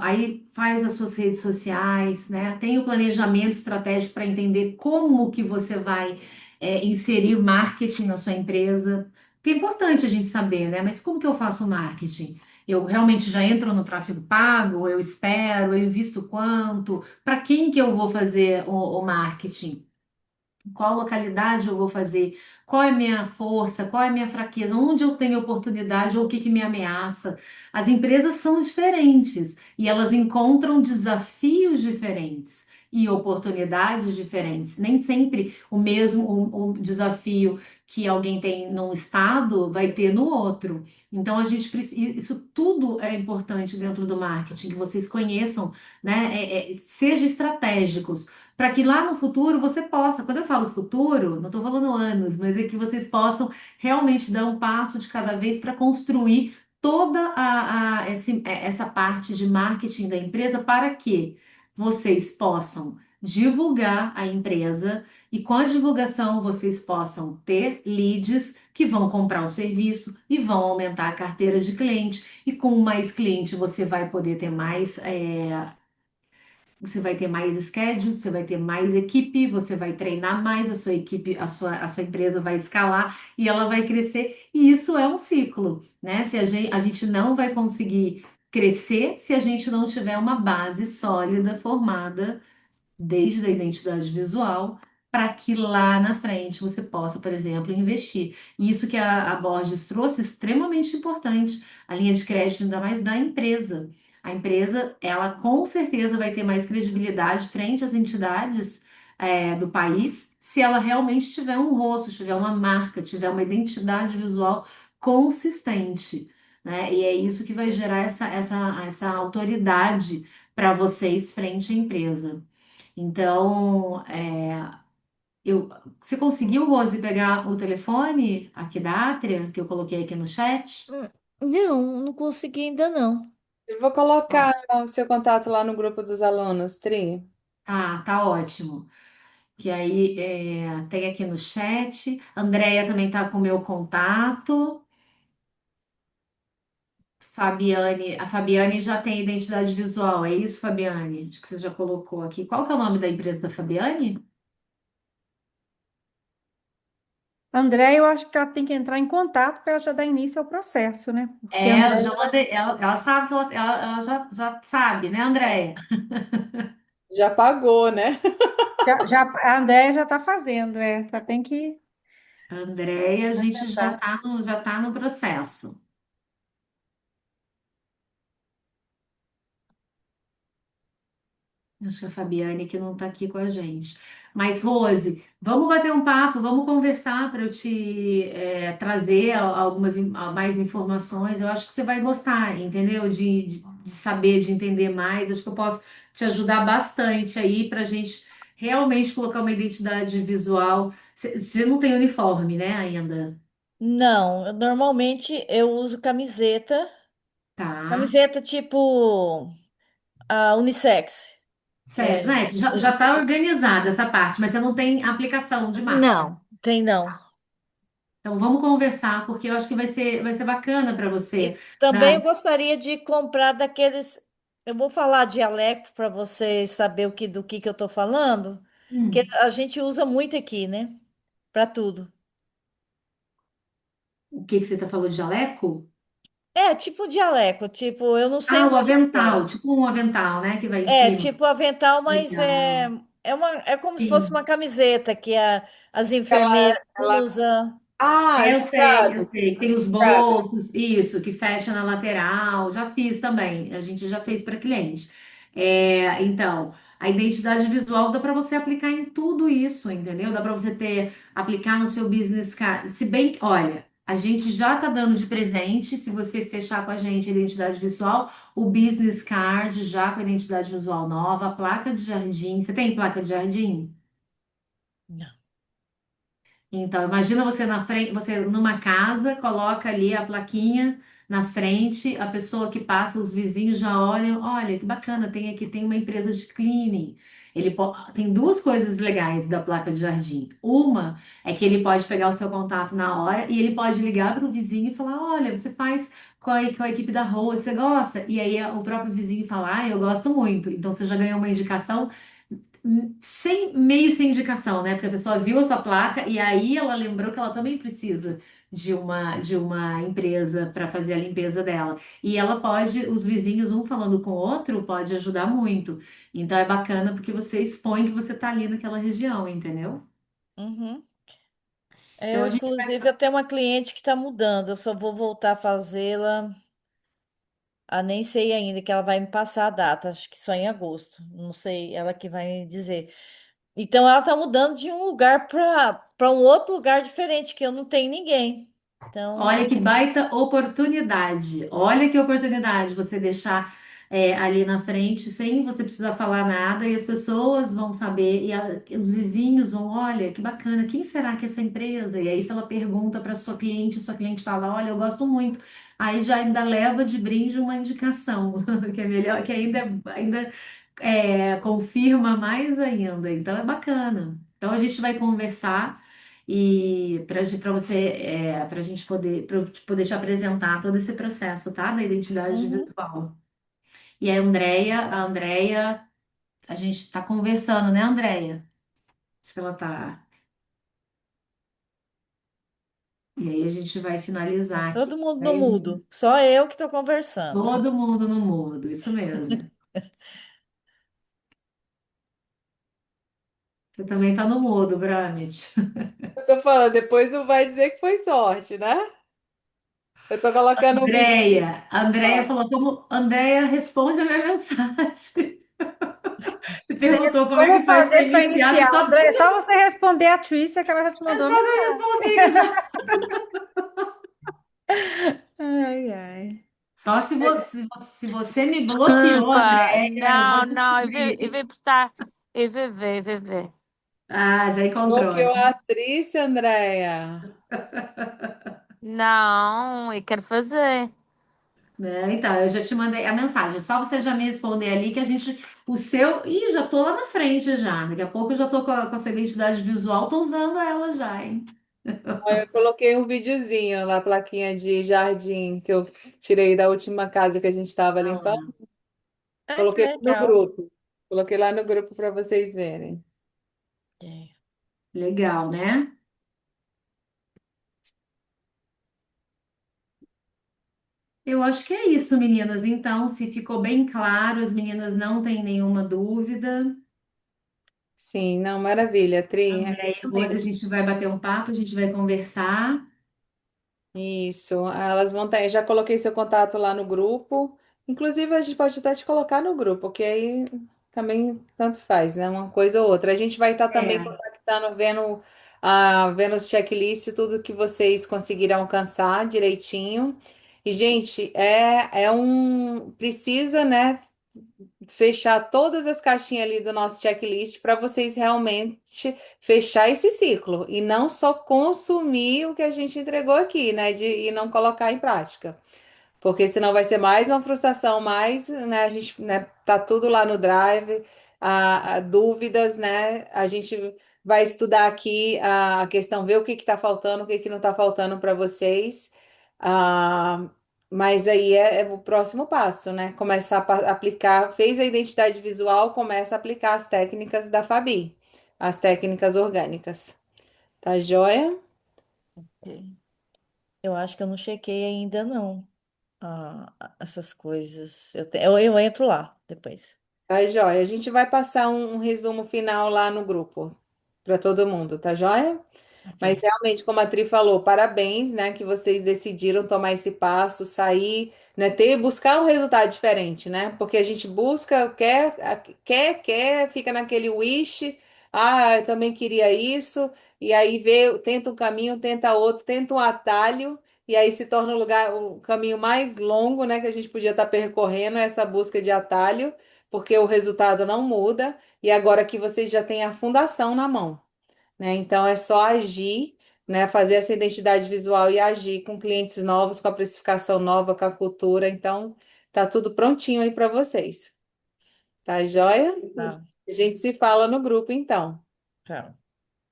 aí faz as suas redes sociais, né? Tem o planejamento estratégico para entender como que você vai inserir marketing na sua empresa. Porque é importante a gente saber, né? Mas como que eu faço o marketing? Eu realmente já entro no tráfego pago, eu espero, eu invisto quanto? Para quem que eu vou fazer o marketing? Qual localidade eu vou fazer? Qual é a minha força? Qual é a minha fraqueza? Onde eu tenho oportunidade ou o que que me ameaça? As empresas são diferentes e elas encontram desafios diferentes e oportunidades diferentes. Nem sempre o mesmo o desafio que alguém tem num estado vai ter no outro. Então a gente precisa, isso tudo é importante dentro do marketing, que vocês conheçam, né? Seja estratégicos para que lá no futuro você possa, quando eu falo futuro, não estou falando anos, mas é que vocês possam realmente dar um passo de cada vez para construir toda essa parte de marketing da empresa para que vocês possam divulgar a empresa e com a divulgação vocês possam ter leads que vão comprar o serviço e vão aumentar a carteira de cliente e com mais cliente você vai poder ter mais você vai ter mais schedule, você vai ter mais equipe, você vai treinar mais a sua equipe, a sua empresa vai escalar e ela vai crescer. E isso é um ciclo, né? Se a gente não vai conseguir crescer se a gente não tiver uma base sólida formada desde a identidade visual, para que lá na frente você possa, por exemplo, investir. E isso que a Borges trouxe é extremamente importante, a linha de crédito, ainda mais da empresa. A empresa, ela com certeza vai ter mais credibilidade frente às entidades, do país, se ela realmente tiver um rosto, tiver uma marca, tiver uma identidade visual consistente, né? E é isso que vai gerar essa autoridade para vocês frente à empresa. Então, você conseguiu, Rose, pegar o telefone aqui da Átria, que eu coloquei aqui no chat? Não, não consegui ainda não. Eu vou colocar o seu contato lá no grupo dos alunos, Tri. Tá ótimo. Que aí tem aqui no chat. A Andrea também tá com o meu contato. A Fabiane já tem identidade visual, é isso, Fabiane? Acho que você já colocou aqui. Qual que é o nome da empresa da Fabiane? André, eu acho que ela tem que entrar em contato para ela já dar início ao processo, né? Porque a Eu André já mandei, ela sabe que ela já sabe, né, Andréia? Já pagou, né? a André já está fazendo, só tem que Andréia, a gente já tentar. tá no processo. Acho que a Fabiane que não está aqui com a gente. Mas, Rose, vamos bater um papo, vamos conversar para eu te trazer mais informações. Eu acho que você vai gostar, entendeu? De saber, de entender mais. Acho que eu posso te ajudar bastante aí para a gente realmente colocar uma identidade visual. Você não tem uniforme, né, ainda? Não, normalmente eu uso camiseta, Tá. camiseta tipo a unissex. É, Certo. Né, já está organizada essa parte, mas você não tem aplicação de marca. não, tem não. Então vamos conversar, porque eu acho que vai ser bacana para você. E também Né? eu gostaria de comprar daqueles. Eu vou falar dialeto para vocês saber do que eu estou falando, que Hum, a gente usa muito aqui, né? Para tudo. o que que você falou de jaleco? É, tipo dialeto, tipo, eu não sei Ah, o o nome avental, agora. tipo um avental, né, que vai em É, cima. tipo avental, mas Legal. é como se fosse uma Sim. camiseta que as Ela, enfermeiras ela... usam. Ah, É, eu os sei, eu scrubs. sei. Tem Os os scrubs. bolsos, isso, que fecha na lateral. Já fiz também. A gente já fez para cliente. Então, a identidade visual dá para você aplicar em tudo isso, entendeu? Dá para você aplicar no seu business card. Se bem que, olha, a gente já tá dando de presente, se você fechar com a gente a identidade visual, o business card já com a identidade visual nova, a placa de jardim. Você tem placa de jardim? Não. Então, imagina você na frente, você numa casa, coloca ali a plaquinha na frente, a pessoa que passa, os vizinhos já olham, olha que bacana, tem uma empresa de cleaning. Tem duas coisas legais da placa de jardim. Uma é que ele pode pegar o seu contato na hora e ele pode ligar para o vizinho e falar, olha, você faz com a equipe da rua, você gosta? E aí o próprio vizinho fala, eu gosto muito. Então você já ganhou uma indicação meio sem indicação, né? Porque a pessoa viu a sua placa e aí ela lembrou que ela também precisa de uma empresa para fazer a limpeza dela. E ela pode, os vizinhos, um falando com o outro, pode ajudar muito. Então é bacana porque você expõe que você está ali naquela região, entendeu? Uhum. Então Eu, a gente inclusive, eu tenho uma cliente que está mudando. Eu só vou voltar a fazê-la. Nem sei ainda que ela vai me passar a data. Acho que só em agosto. Não sei, ela que vai me dizer. Então, ela está mudando de um lugar para um outro lugar diferente, que eu não tenho ninguém. Então, Olha que baita oportunidade. Olha que oportunidade você deixar ali na frente sem você precisar falar nada e as pessoas vão saber e os vizinhos vão, olha, que bacana, quem será que é essa empresa? E aí se ela pergunta para sua cliente fala, olha, eu gosto muito. Aí já ainda leva de brinde uma indicação, que é melhor, que ainda confirma mais ainda. Então é bacana. Então a gente vai conversar. E para você, para a gente poder, para eu poder te apresentar todo esse processo, tá? Da identidade uhum. visual. E a Andrea, a gente está conversando, né, Andrea? Acho que ela tá. E aí a gente vai Tá finalizar aqui. todo mundo no Aí, mudo. Só eu que estou conversando. todo mundo no mundo, isso mesmo. Você também tá no mudo, Bramit. Eu tô falando, depois não vai dizer que foi sorte, né? Eu tô colocando um vídeo. A Andrea falou como Andrea responde a minha mensagem. Você perguntou como é Como que faz para fazer para iniciar, você iniciar? só André, é só você responder a Trícia que ela já te é mandou só a você mensagem. responder que já. Ai, ai. Só se você me bloqueou, Desculpa. Andréia, eu vou Não, não, descobrir. eu vou prestar. Eu vou ver. Ah, já encontrou, né? Bloqueou a atriz, Andréia. Não, eu quero fazer. Então, eu já te mandei a mensagem. Só você já me responder ali que a gente. O seu. Ih, já tô lá na frente já. Daqui a pouco eu já tô com a sua identidade visual, tô usando ela já, hein? Aí eu coloquei um videozinho lá, plaquinha de jardim que eu tirei da última casa que a gente estava limpando. Ah, Ai, que Coloquei no legal. grupo. Coloquei lá no grupo para vocês verem. É. legal, né? Eu acho que é isso, meninas. Então, se ficou bem claro, as meninas não têm nenhuma dúvida. Sim, não, maravilha, Tri, é Andréia, isso hoje a mesmo. gente vai bater um papo, a gente vai conversar. Isso, elas vão ter, já coloquei seu contato lá no grupo. Inclusive, a gente pode até te colocar no grupo, porque aí também tanto faz, né? Uma coisa ou outra. A gente vai estar também É. contactando, vendo os checklists, tudo que vocês conseguiram alcançar direitinho. E, gente, precisa, né? fechar todas as caixinhas ali do nosso checklist para vocês realmente fechar esse ciclo e não só consumir o que a gente entregou aqui, né? E não colocar em prática. Porque senão vai ser mais uma frustração, mais, né? A gente, né, tá tudo lá no Drive, dúvidas, né? A gente vai estudar aqui a questão, ver o que está faltando, o que não está faltando para vocês. Ah, mas aí é o próximo passo, né? Começar a aplicar, fez a identidade visual, começa a aplicar as técnicas da Fabi, as técnicas orgânicas. Tá joia? Ok. Eu acho que eu não chequei ainda, não, essas coisas. Eu entro lá depois. Tá joia. A gente vai passar um resumo final lá no grupo para todo mundo, tá joia? Mas Ok. realmente, como a Tri falou, parabéns, né, que vocês decidiram tomar esse passo, sair, né, buscar um resultado diferente, né? Porque a gente busca, quer, fica naquele wish, eu também queria isso, e aí vê, tenta um caminho, tenta outro, tenta um atalho, e aí se torna o caminho mais longo, né, que a gente podia estar percorrendo, essa busca de atalho, porque o resultado não muda, e agora que vocês já têm a fundação na mão, né? Então é só agir, né? Fazer essa identidade visual e agir com clientes novos, com a precificação nova, com a cultura. Então tá tudo prontinho aí para vocês. Tá joia? Tá. A gente se fala no grupo então. Tchau.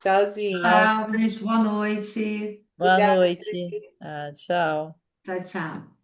Tchauzinho. Tchau. Tchau, gente. Boa noite. Boa Obrigada. noite. Tchau. Tchau, tchau.